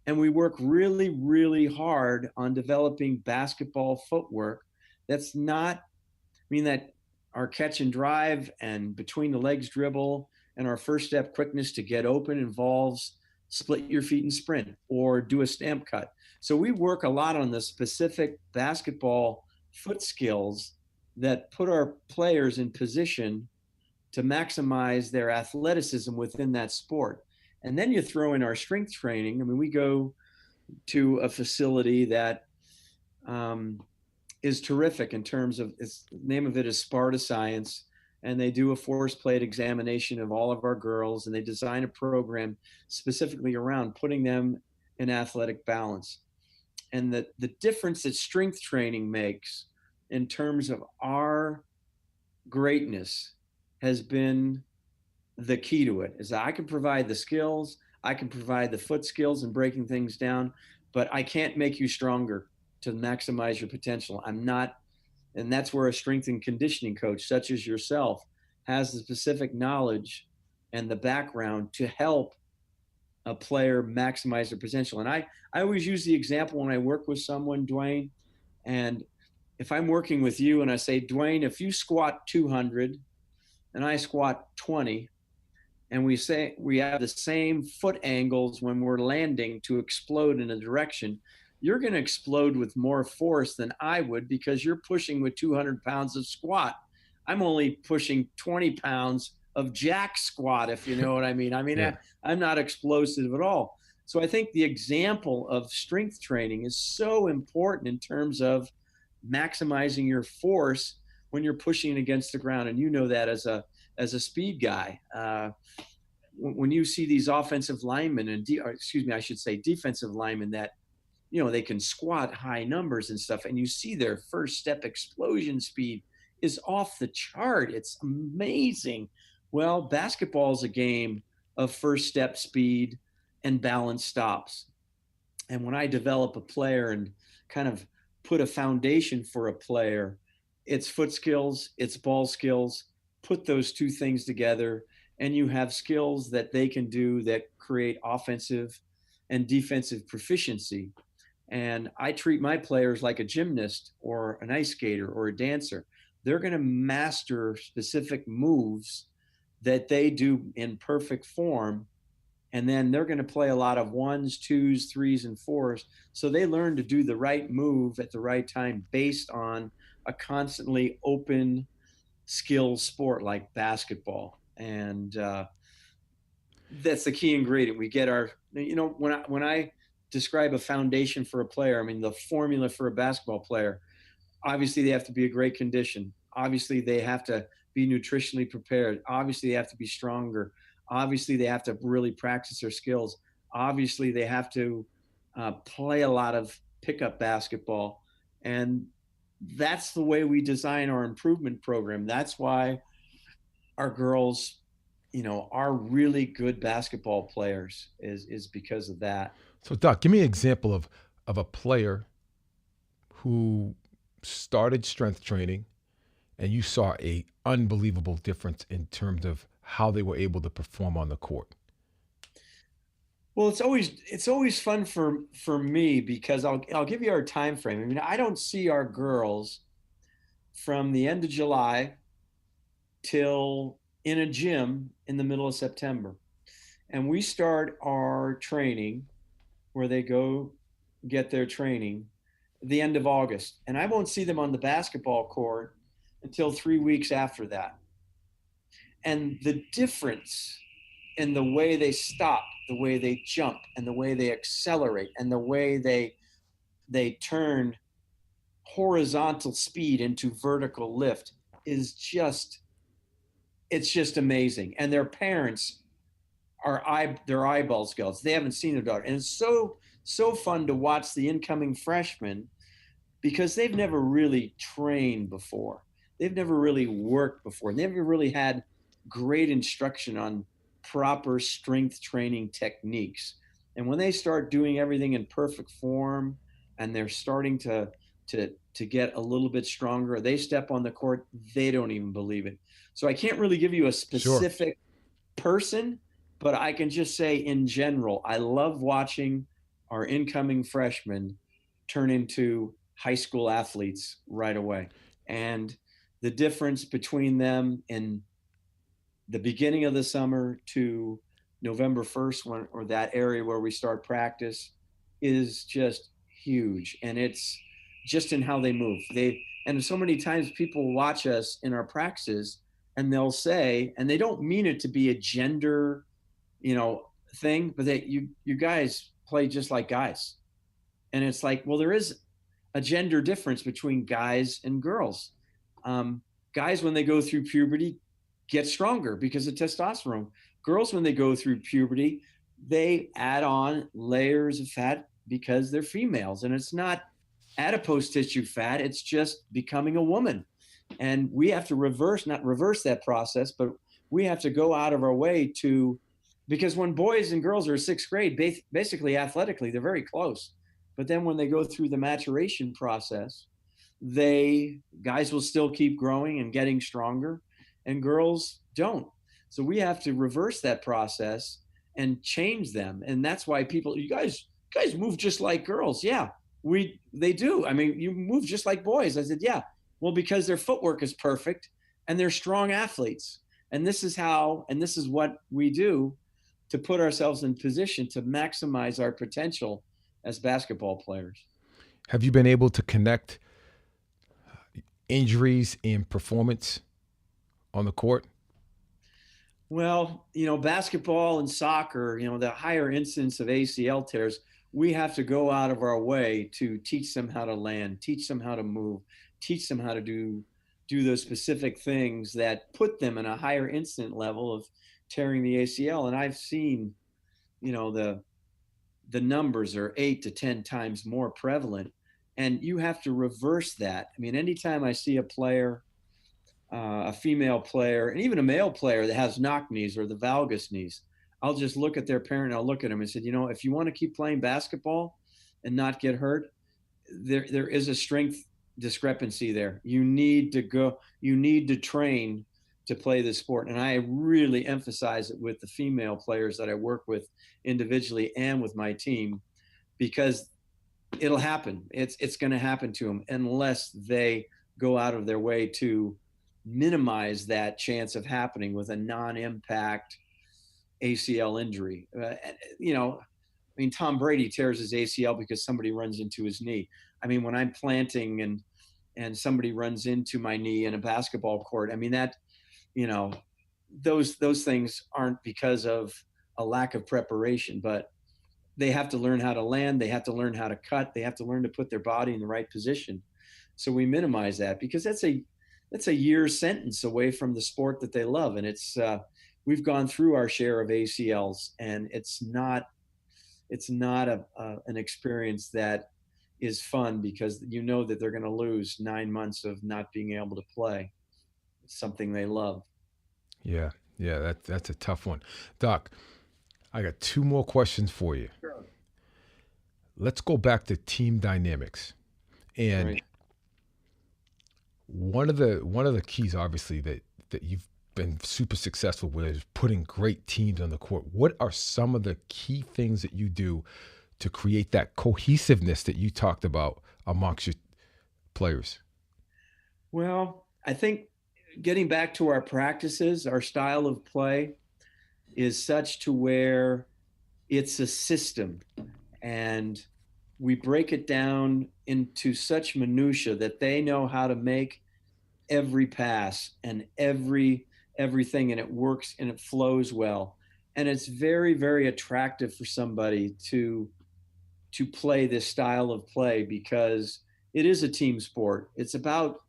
And we work really, really hard on developing basketball footwork that's not, I mean, that our catch and drive and between the legs dribble and our first step quickness to get open involves split your feet and sprint or do a stamp cut. So we work a lot on the specific basketball foot skills that put our players in position to maximize their athleticism within that sport. And then you throw in our strength training. I mean, we go to a facility that is terrific in terms of, its the name of it is Sparta Science, and they do a force plate examination of all of our girls, and they design a program specifically around putting them in athletic balance. And the difference that strength training makes in terms of our greatness has been the key to it, is that I can provide the skills, I can provide the foot skills and breaking things down, but I can't make you stronger to maximize your potential. I'm not, and that's where a strength and conditioning coach, such as yourself, has the specific knowledge and the background to help a player maximize their potential. And I always use the example when I work with someone, Dwayne, and if I'm working with you and I say, Dwayne, if you squat 200 and I squat 20, and we say we have the same foot angles when we're landing to explode in a direction, you're going to explode with more force than I would because you're pushing with 200 pounds of squat. I'm only pushing 20 pounds of jack squat, if you know what I mean. Yeah. I'm not explosive at all. So I think the example of strength training is so important in terms of maximizing your force when you're pushing against the ground. And you know that as a speed guy. When you see these offensive linemen I should say defensive linemen that, they can squat high numbers and stuff, and you see their first step explosion speed is off the chart. It's amazing. Well, basketball is a game of first step speed and balance stops. And when I develop a player and kind of put a foundation for a player, it's foot skills, it's ball skills, put those two things together, and you have skills that they can do that create offensive and defensive proficiency. And I treat my players like a gymnast or an ice skater or a dancer. They're going to master specific moves that they do in perfect form. And then they're going to play a lot of ones, twos, threes, and fours. So they learn to do the right move at the right time based on a constantly open skill sport like basketball. And that's the key ingredient. We get our, when I describe a foundation for a player, I mean, the formula for a basketball player, obviously they have to be a great condition. Obviously they have to be nutritionally prepared. Obviously they have to be stronger. Obviously they have to really practice their skills. Obviously they have to play a lot of pickup basketball. And that's the way we design our improvement program. That's why our girls, are really good basketball players is because of that. So, Doc, give me an example of a player who started strength training and you saw a unbelievable difference in terms of how they were able to perform on the court. Well, it's always fun for me because I'll give you our time frame. I mean, I don't see our girls from the end of July till in a gym in the middle of September. And we start our training where they go get their training at the end of August. And I won't see them on the basketball court until 3 weeks after that. And the difference in the way they stop, the way they jump, and the way they accelerate, and the way they they turned horizontal speed into vertical lift is just, it's just amazing. And their parents their eyeball scouts. They haven't seen their daughter. And it's so fun to watch the incoming freshmen because they've never really trained before. They've never really worked before. They've never really had great instruction on proper strength training techniques. And when they start doing everything in perfect form and they're starting to get a little bit stronger, they step on the court, they don't even believe it. So I can't really give you a Sure. specific person, but I can just say in general, I love watching our incoming freshmen turn into high school athletes right away. And the difference between them in the beginning of the summer to November 1st, or that area where we start practice, is just huge. And it's just in how they move. And so many times people watch us in our practices and they'll say, and they don't mean it to be a gender, thing, but you guys play just like guys. And it's like, well, there is a gender difference between guys and girls. Um, Guys, when they go through puberty, get stronger because of testosterone. Girls, when they go through puberty, they add on layers of fat because they're females. And it's not adipose tissue fat, it's just becoming a woman. And we have to not reverse that process, but we have to go out of our way to, because when boys and girls are sixth grade, basically athletically, they're very close. But then when they go through the maturation process, guys will still keep growing and getting stronger, and girls don't. So we have to reverse that process and change them. And that's why you guys move just like girls. Yeah, they do. I mean, you move just like boys. I said, yeah. Well, because their footwork is perfect and they're strong athletes. And this is what we do to put ourselves in position to maximize our potential as basketball players. Have you been able to connect injuries and performance on the court? Well, basketball and soccer, the higher incidence of ACL tears, we have to go out of our way to teach them how to land, teach them how to move, teach them how to do those specific things that put them in a higher incident level of tearing the ACL. And I've seen, the numbers are 8 to 10 times more prevalent. And you have to reverse that. I mean, anytime I see a player, a female player, and even a male player that has knock knees or the valgus knees, I'll just look at their parent and I'll look at them and say, if you want to keep playing basketball and not get hurt, there is a strength discrepancy there. You need to train to play the sport. And I really emphasize it with the female players that I work with individually and with my team, because it'll happen. It's going to happen to them unless they go out of their way to minimize that chance of happening with a non-impact ACL injury. I mean, Tom Brady tears his ACL because somebody runs into his knee. I mean, when I'm planting and somebody runs into my knee in a basketball court, I mean that, you know, those things aren't because of a lack of preparation, but they have to learn how to land, they have to learn how to cut, they have to learn to put their body in the right position. So we minimize that because that's a year sentence away from the sport that they love, and we've gone through our share of ACLs, and it's not an experience that is fun because you know that they're going to lose 9 months of not being able to play. It's something they love. Yeah, yeah, that's a tough one. Doc, I got two more questions for you. Sure. Let's go back to team dynamics. And Right. one of the keys, obviously, that you've been super successful with is putting great teams on the court. What are some of the key things that you do to create that cohesiveness that you talked about amongst your players? Well, I think getting back to our practices, our style of play is such to where it's a system, and we break it down into such minutia that they know how to make every pass and everything, and it works and it flows well, and it's very, very attractive for somebody to play this style of play because it is a team sport. It's about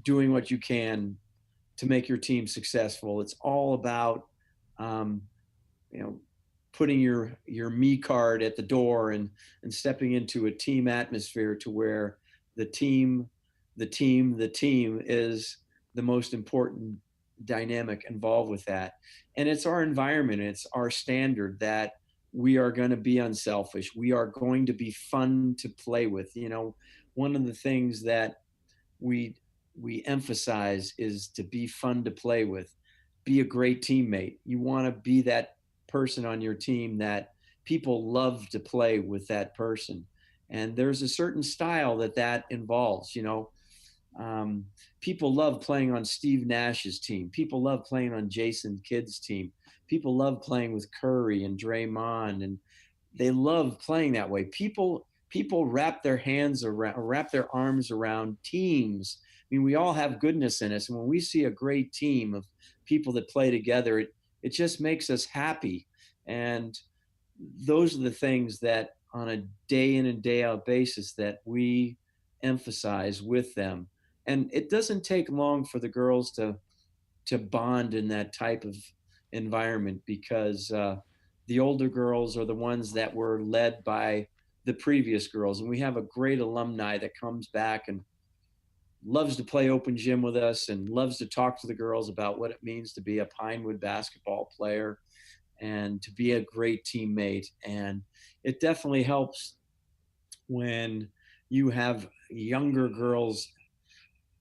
doing what you can to make your team successful. It's all about um, you know putting your me card at the door and stepping into a team atmosphere to where the team the team is the most important dynamic involved with that. And it's our environment, it's our standard that we are going to be unselfish, we are going to be fun to play with. One of the things that we we emphasize is to be fun to play with, be a great teammate. You want to be that person on your team that people love to play with that person. And there's a certain style that involves. Um, People love playing on Steve Nash's team. People love playing on Jason Kidd's team. People love playing with Curry and Draymond, and they love playing that way. People wrap their arms around teams. I mean, we all have goodness in us, and when we see a great team of people that play together, it just makes us happy. And those are the things that on a day in and day out basis that we emphasize with them. And it doesn't take long for the girls to bond in that type of environment because the older girls are the ones that were led by the previous girls. And we have a great alumni that comes back and loves to play open gym with us and loves to talk to the girls about what it means to be a Pinewood basketball player and to be a great teammate. And it definitely helps when you have younger girls,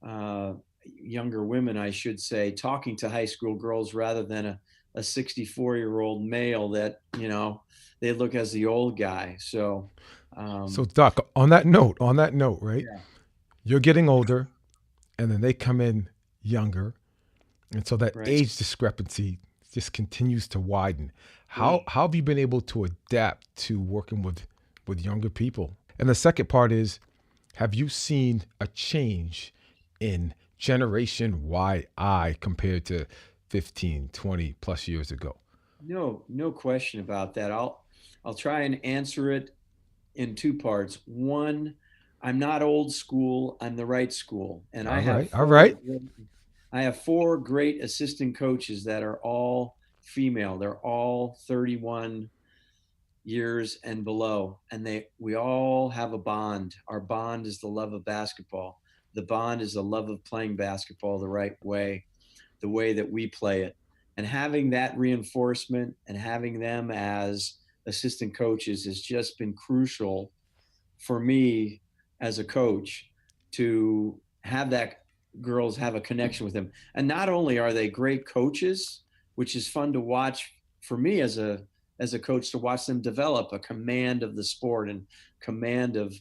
uh, younger women, I should say, talking to high school girls rather than a 64-year-old male that, they look as the old guy. So, So, um, Doc, on that note, right? yeah, You're getting older, and then they come in younger, and so that right. age discrepancy just continues to widen. Yeah. How have you been able to adapt to working with younger people? And the second part is, have you seen a change in generation YI compared to 15, 20 plus years ago? No question about that. I'll try and answer it in two parts. One, I'm not old school, I'm the right school. And All right. All right. I have four great assistant coaches that are all female. They're all 31 years and below, and we all have a bond. Our bond is the love of basketball. The bond is the love of playing basketball the right way, the way that we play it. And having that reinforcement and having them as assistant coaches has just been crucial for me as a coach to have that girls have a connection with them. And not only are they great coaches, which is fun to watch for me as a coach to watch them develop a command of the sport and command of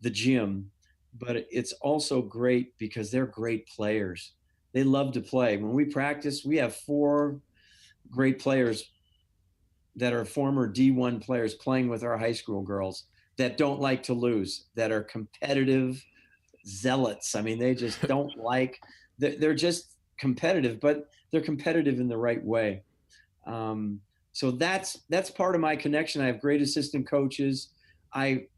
the gym, but it's also great because they're great players. They love to play. When we practice, we have four great players that are former D1 players playing with our high school girls that don't like to lose, that are competitive zealots. I mean, they just don't like, they're just competitive, but they're competitive in the right way. Um, so that's part of my connection. I have great assistant coaches. I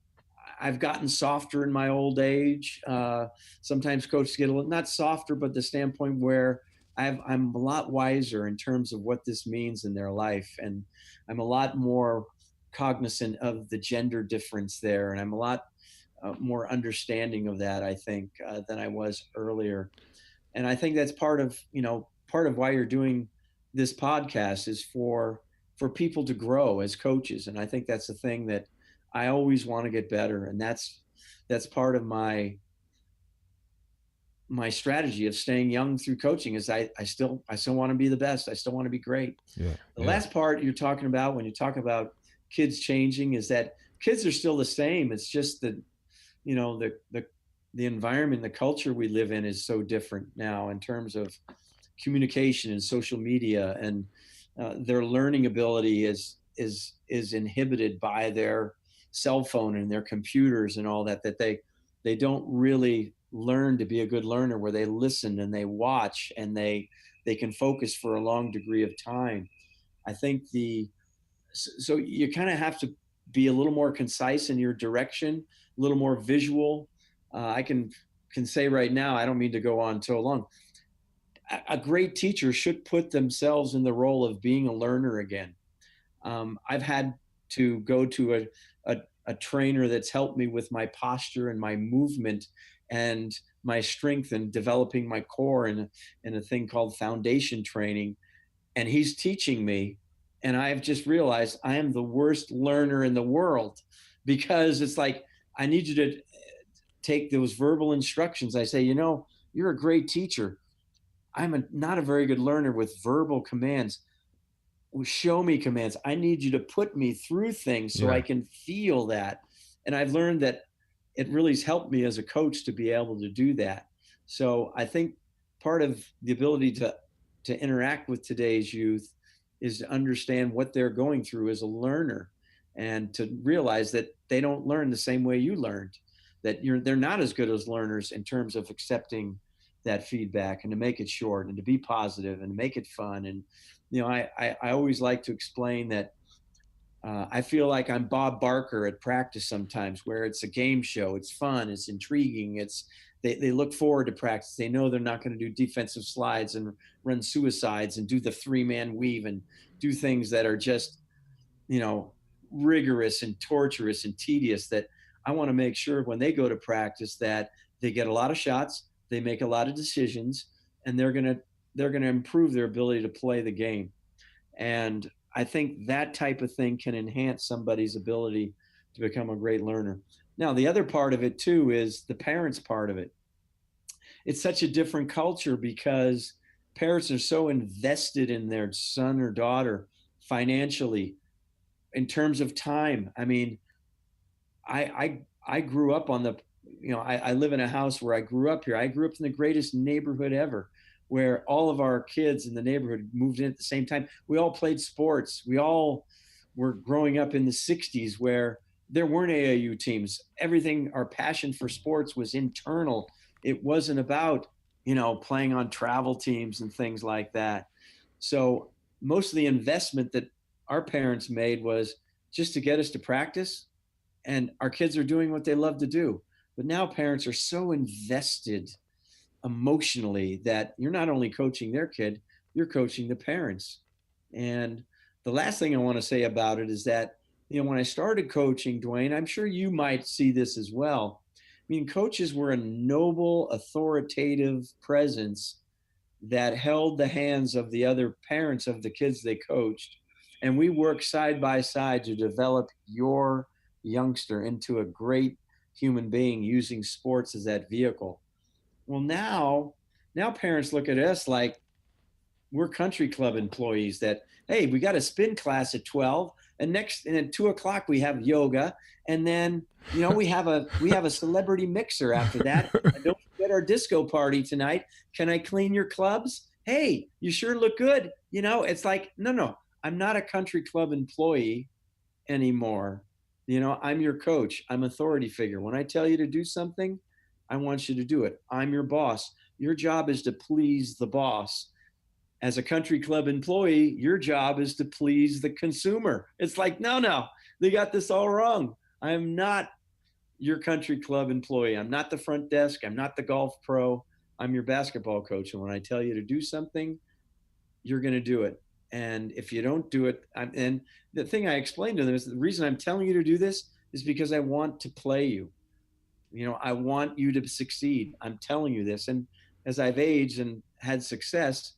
I've gotten softer in my old age. Sometimes coaches get a little not softer, but the standpoint where I'm a lot wiser in terms of what this means in their life, and I'm a lot more cognizant of the gender difference there, and I'm a lot more understanding of that, I think, than I was earlier. And I think that's part of why you're doing this podcast is for people to grow as coaches. And I think that's the thing that I always want to get better, and that's part of my strategy of staying young through coaching is I still want to be the best. I still want to be great. Yeah. The Yeah. last part you're talking about when you talk about kids changing is that kids are still the same. It's just that the environment, the culture we live in is so different now in terms of communication and social media, and their learning ability is inhibited by their cell phone and their computers and all that. That they don't really learn to be a good learner, where they listen and they watch and they can focus for a long degree of time. I think the so you kind of have to be a little more concise in your direction, a little more visual. I can say right now, I don't mean to go on so long. A great teacher should put themselves in the role of being a learner again. I've had to go to a trainer that's helped me with my posture and my movement and my strength and developing my core in a thing called foundation training. And he's teaching me. And I've just realized I am the worst learner in the world because it's like, I need you to take those verbal instructions. I say, you're a great teacher. Not a very good learner with verbal commands. Show me commands. I need you to put me through things so I Yeah. can feel that. And I've learned that it really has helped me as a coach to be able to do that. So I think part of the ability to interact with today's youth is to understand what they're going through as a learner and to realize that they don't learn the same way you learned, that they're not as good as learners in terms of accepting that feedback and to make it short and to be positive and to make it fun. And I always like to explain that I feel like I'm Bob Barker at practice sometimes, where it's a game show, it's fun, it's intriguing, they look forward to practice. They know they're not going to do defensive slides and run suicides and do the 3-man weave and do things that are just you know rigorous and torturous and tedious. That I want to make sure when they go to practice that they get a lot of shots, they make a lot of decisions, and they're going to improve their ability to play the game. And I think that type of thing can enhance somebody's ability to become a great learner. Now, the other part of it too is the parents part of it. It's such a different culture because parents are so invested in their son or daughter financially, in terms of time. I mean, I grew up on I live in a house where I grew up here. I grew up in the greatest neighborhood ever, where all of our kids in the neighborhood moved in at the same time. We all played sports. We all were growing up in the 60s where there weren't AAU teams. Everything, our passion for sports was internal. It wasn't about, playing on travel teams and things like that. So most of the investment that our parents made was just to get us to practice, and our kids are doing what they love to do. But now parents are so invested emotionally that you're not only coaching their kid, you're coaching the parents. And the last thing I want to say about it is that, when I started coaching, Dwayne, I'm sure you might see this as well. I mean, coaches were a noble, authoritative presence that held the hands of the other parents of the kids they coached. And we worked side by side to develop your youngster into a great human being using sports as that vehicle. Well, now parents look at us like we're country club employees that, hey, we got a spin class at 12 and at 2 o'clock we have yoga. And then, we have a celebrity mixer after that. And don't forget our disco party tonight. Can I clean your clubs? Hey, you sure look good. It's like, no, I'm not a country club employee anymore. I'm your coach. I'm authority figure. When I tell you to do something, I want you to do it. I'm your boss. Your job is to please the boss. As a country club employee, your job is to please the consumer. It's like, no, they got this all wrong. I'm not your country club employee. I'm not the front desk. I'm not the golf pro. I'm your basketball coach. And when I tell you to do something, you're going to do it. And if you don't do it, and the thing I explained to them is the reason I'm telling you to do this is because I want to play you. I want you to succeed. I'm telling you this. And as I've aged and had success,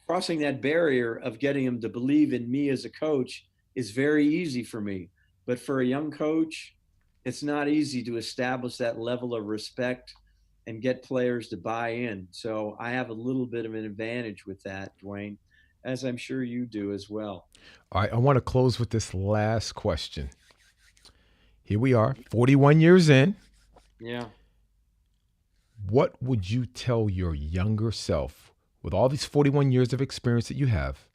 crossing that barrier of getting them to believe in me as a coach is very easy for me. But for a young coach, it's not easy to establish that level of respect and get players to buy in. So I have a little bit of an advantage with that, Dwayne, as I'm sure you do as well. All right, I want to close with this last question. Here we are, 41 years in. Yeah. What would you tell your younger self with all these 41 years of experience that you have?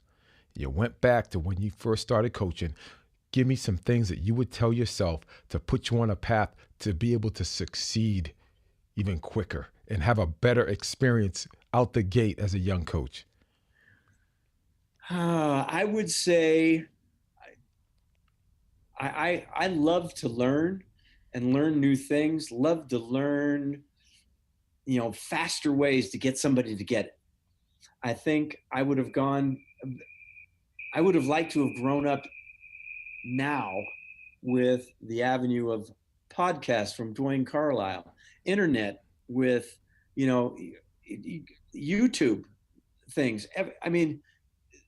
You went back to when you first started coaching. Give me some things that you would tell yourself to put you on a path to be able to succeed even quicker and have a better experience out the gate as a young coach. I would say I love to learn and learn new things, love to learn, faster ways to get somebody to get it. I think I would have liked to have grown up now with the avenue of podcasts from Dwayne Carlisle, internet with, you know, YouTube things. I mean,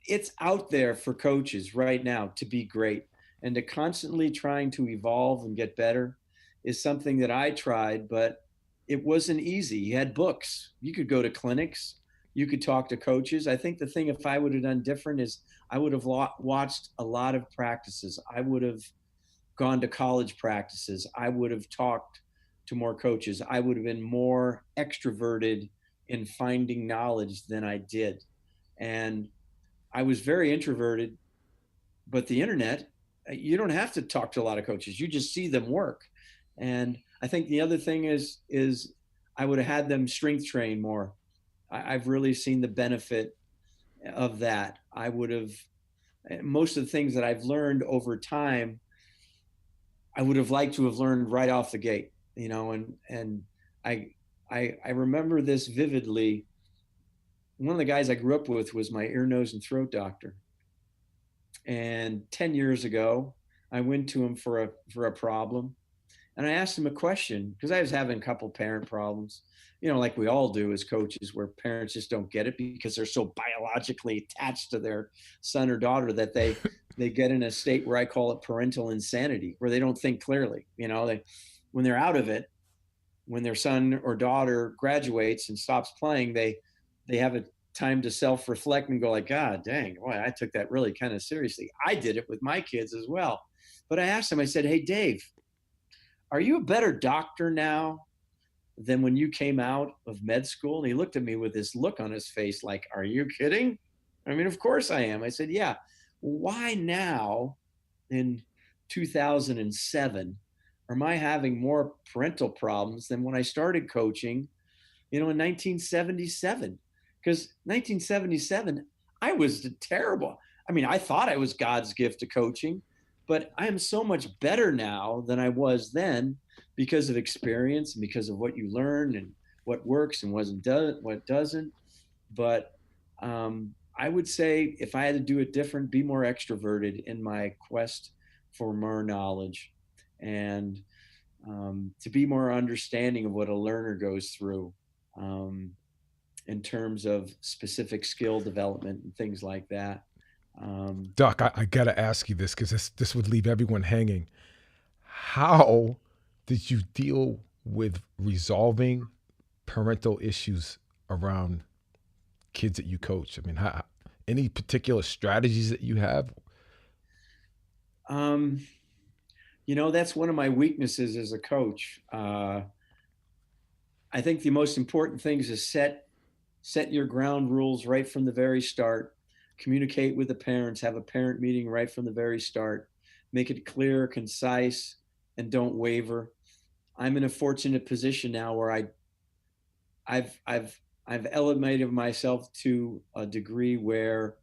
it's out there for coaches right now to be great, and to constantly trying to evolve and get better is something that I tried, but it wasn't easy. You had books, you could go to clinics, you could talk to coaches. I think the thing, if I would have done different, is I would have watched a lot of practices. I would have gone to college practices. I would have talked to more coaches. I would have been more extroverted in finding knowledge than I did. And I was very introverted, but the internet, you don't have to talk to a lot of coaches. You just see them work. And I think the other thing is I would have had them strength train more. I've really seen the benefit of that. I would have, most of the things that I've learned over time, I would have liked to have learned right off the gate, and I, I remember this vividly. One of the guys I grew up with was my ear, nose, and throat doctor. And 10 years ago, I went to him for a problem. And I asked him a question because I was having a couple parent problems, like we all do as coaches, where parents just don't get it because they're so biologically attached to their son or daughter that they get in a state where I call it parental insanity, where they don't think clearly. When they're out of it, when their son or daughter graduates and stops playing, they have a time to self-reflect and go like, God dang, boy, I took that really kind of seriously. I did it with my kids as well. But I asked him, I said, hey, Dave, are you a better doctor now than when you came out of med school? And he looked at me with this look on his face like, are you kidding? I mean, of course I am. I said, yeah. Why now in 2007 am I having more parental problems than when I started coaching, in 1977? Because 1977, I was terrible. I mean, I thought I was God's gift to coaching, but I am so much better now than I was then because of experience and because of what you learn and what works and what doesn't. But I would say if I had to do it different, be more extroverted in my quest for more knowledge, and to be more understanding of what a learner goes through. In terms of specific skill development and things like that. Doc, I gotta ask you this because this would leave everyone hanging. How did you deal with resolving parental issues around kids that you coach? I mean, any particular strategies that you have? That's one of my weaknesses as a coach. I think the most important thing is to set your ground rules right from the very start. Communicate with the parents, have a parent meeting right from the very start. Make it clear, concise, and don't waver. I'm in a fortunate position now where I've elevated myself to a degree where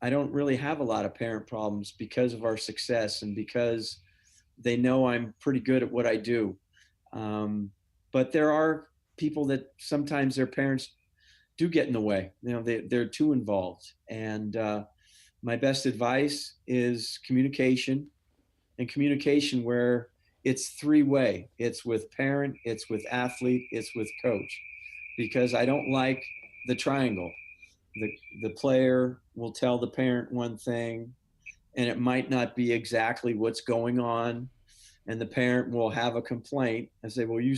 I don't really have a lot of parent problems because of our success and because they know I'm pretty good at what I do. But there are people that sometimes their parents do get in the way. They're too involved. And my best advice is communication, and communication where it's three-way. It's with parent, it's with athlete, it's with coach, because I don't like the triangle. The player will tell the parent one thing, and it might not be exactly what's going on. And the parent will have a complaint and say, well, you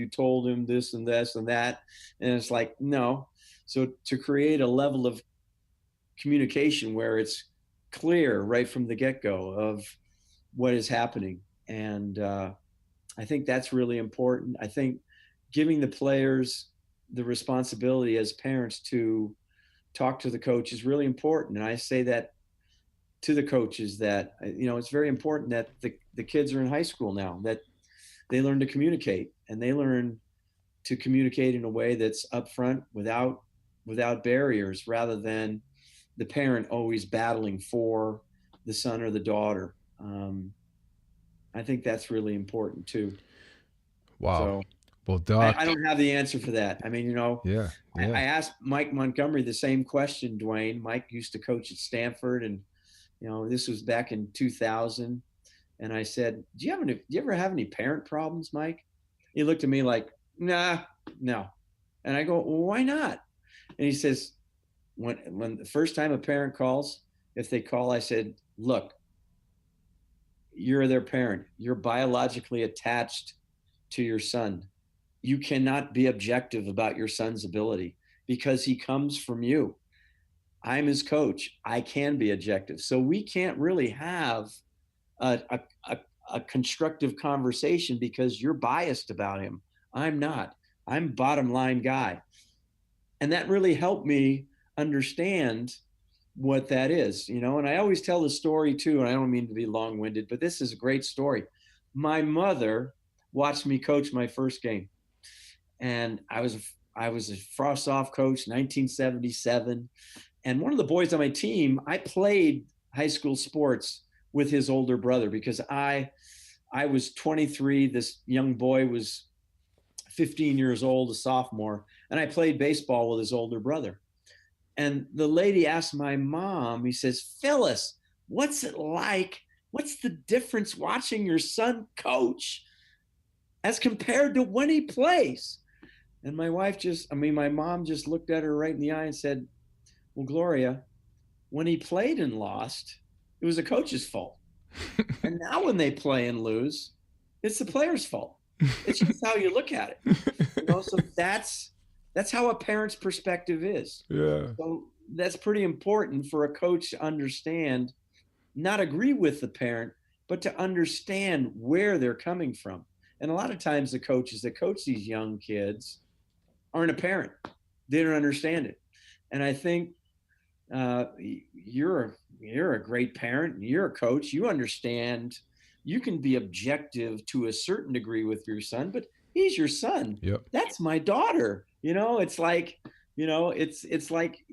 told him this and this and that. And it's like, no. So to create a level of communication where it's clear right from the get-go of what is happening. And I think that's really important. I think giving the players the responsibility as parents to talk to the coach is really important. And I say that to the coaches that, it's very important that the kids are in high school now, that they learn to communicate, and they learn to communicate in a way that's upfront without barriers, rather than the parent always battling for the son or the daughter. I think that's really important too. Wow. So Well, Doc, I don't have the answer for that. I mean, yeah, I yeah. asked Mike Montgomery the same question, Dwayne. Mike used to coach at Stanford, and this was back in 2000. And I said, do you ever have any parent problems, Mike? He looked at me like, nah, no. And I go, well, why not? And he says, when the first time a parent calls, if they call, I said, look, you're their parent. You're biologically attached to your son. You cannot be objective about your son's ability because he comes from you. I'm his coach. I can be objective. So we can't really have a, a, a, a constructive conversation because you're biased about him. I'm not. I'm bottom line guy. And that really helped me understand what that is, and I always tell the story too, and I don't mean to be long-winded, but this is a great story. My mother watched me coach my first game, and I was a frost off coach 1977, and one of the boys on my team, I played high school sports with his older brother because I was 23, this young boy was 15 years old, a sophomore, and I played baseball with his older brother. And the lady asked my mom, he says, Phyllis, what's it like? What's the difference watching your son coach as compared to when he plays? And my mom just looked at her right in the eye and said, well, Gloria, when he played and lost, it was the coach's fault. And now when they play and lose, it's the player's fault. It's just how you look at it. So that's how a parent's perspective is. Yeah. So that's pretty important for a coach to understand, not agree with the parent, but to understand where they're coming from. And a lot of times the coaches that coach these young kids aren't a parent. They don't understand it. And I think you're a great parent. You're a coach. You understand. You can be objective to a certain degree with your son, but he's your son. Yep. That's my daughter. It's like, it's like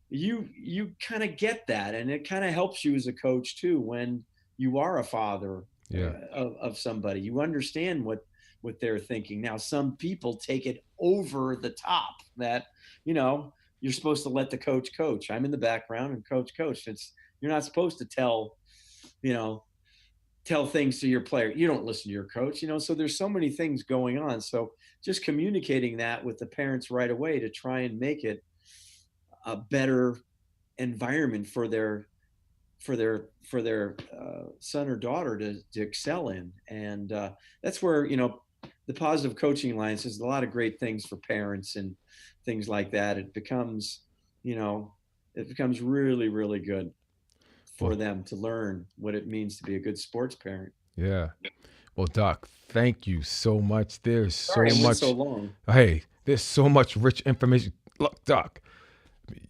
you kind of get that, and it kind of helps you as a coach too when you are a father Yeah. of somebody. You understand what they're thinking. Now, some people take it over the top that you're supposed to let the coach. I'm in the background and coach. You're not supposed to you know tell things to your player. You don't listen to your coach. So there's so many things going on. So just communicating that with the parents right away to try and make it a better environment for their son or daughter to excel in. And that's where the Positive Coaching Alliance is a lot of great things for parents and things like that. You know it becomes really, really good Well, for them to learn what it means to be a good sports parent. yeah. Well, Doc, thank you so much. There's so Sorry I went so much. long. Hey, there's so much rich information. Look, Doc,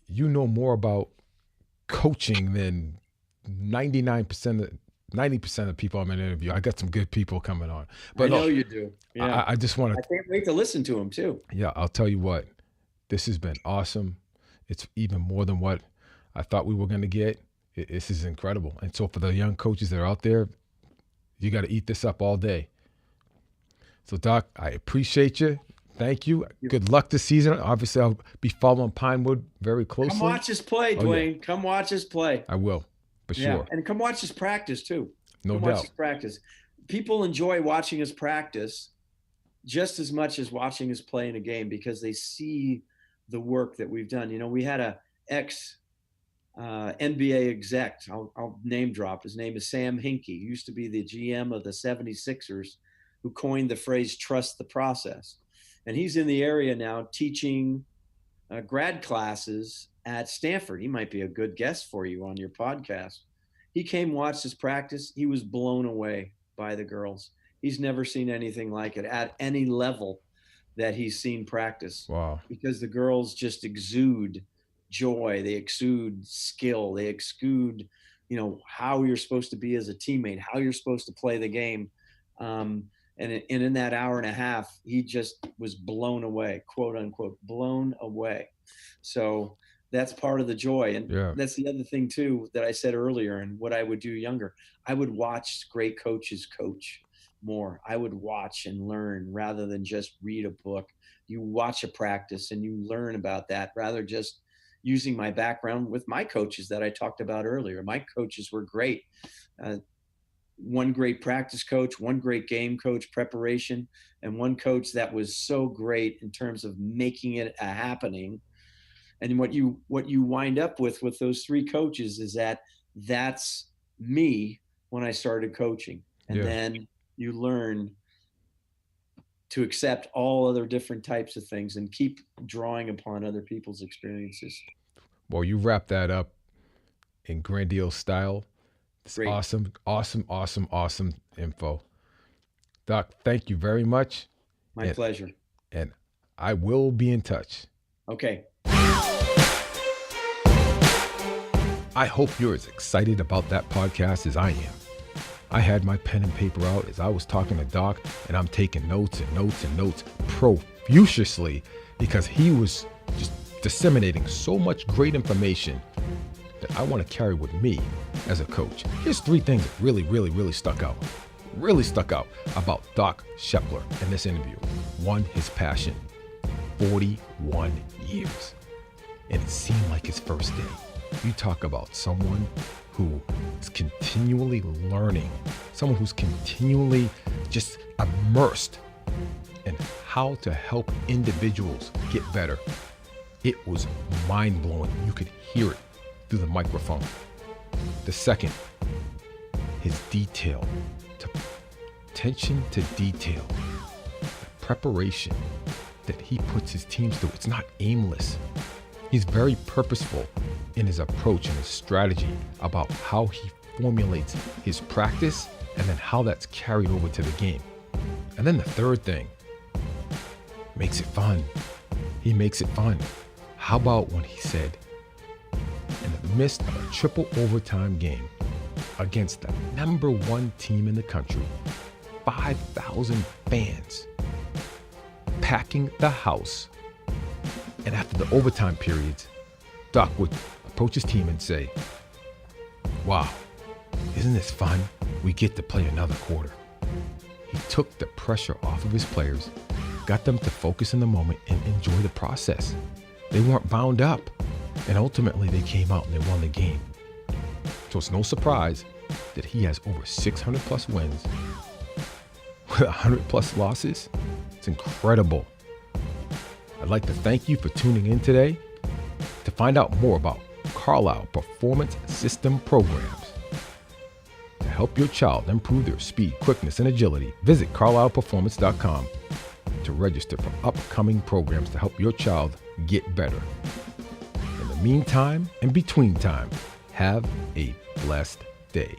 you know more about coaching than 99% of 90% of people I'm in an interview. I got some good people coming on. I But know look, you do. Yeah. I just want I to, can't wait to listen to them too. yeah, I'll tell you what, this has been awesome. It's even more than what I thought we were going to get. This is incredible. And so for the young coaches that are out there, you got to eat this up all day. So, Doc, I appreciate you. Thank you. Good luck this season. Obviously, I'll be following Pinewood very closely. Come watch us play, Dwayne. Come watch us play. I will, for sure. And come watch us practice too. No come doubt. Watch us practice. People enjoy watching us practice just as much as watching us play in a game because they see the work that we've done. We had a ex NBA exec. I'll name drop. His name is Sam Hinkie. He used to be the GM of the 76ers, who coined the phrase "trust the process." And he's in the area now teaching grad classes at Stanford. He might be a good guest for you on your podcast. He came, watched his practice. He was blown away by the girls. He's never seen anything like it at any level that he's seen practice. Wow. Because the girls just exude joy. They exude skill. They exude, how you're supposed to be as a teammate, how you're supposed to play the game. And in that hour and a half, he just was blown away, quote unquote, blown away. So that's part of the joy. And Yeah. that's the other thing too that I said earlier, and what I would do younger. I would watch great coaches coach more. I would watch and learn rather than just read a book. You watch a practice and you learn about that, rather just using my background with my coaches that I talked about earlier. My coaches were great. Uh, one great practice coach, one great game coach preparation, and one coach that was so great in terms of making it a happening. And what you wind up with those three coaches is that that's me when I started coaching. And Yeah. then you learn to accept all other different types of things and keep drawing upon other people's experiences. Well, you wrap that up in grandiose style. It's Great. awesome, awesome, awesome, awesome info. Doc, thank you very much. My And, pleasure. and I will be in touch. Okay. I hope you're as excited about that podcast as I am. I had my pen and paper out as I was talking to Doc, and I'm taking notes and notes and notes profusely because he was just disseminating so much great information that I want to carry with me as a coach. Here's three things that really stuck out about Doc Scheppler in this interview. One, his passion, 41 years. And it seemed like his first day. You talk about someone who is continually learning, someone who's continually just immersed in how to help individuals get better. It was mind-blowing. You could hear it through the microphone. The second, his attention to detail, the preparation that he puts his teams through. It's not aimless. He's very purposeful in his approach and his strategy about how he formulates his practice and then how that's carried over to the game. And then the third thing, makes it fun. He makes it fun. How about when he said, in the midst of a triple overtime game against the number one team in the country, 5,000 fans packing the house, and after the overtime periods, Doc would approach his team and say, "Wow, isn't this fun? We get to play another quarter." He took the pressure off of his players, got them to focus in the moment and enjoy the process. They weren't bound up, and ultimately they came out and they won the game. So it's no surprise that he has over 600 plus wins with 100 plus losses. It's incredible. I'd like to thank you for tuning in today. To find out more about Carlisle Performance System programs to help your child improve their speed, quickness, and agility, visit carlisleperformance.com to register for upcoming programs to help your child get better. In the meantime and between time, have a blessed day.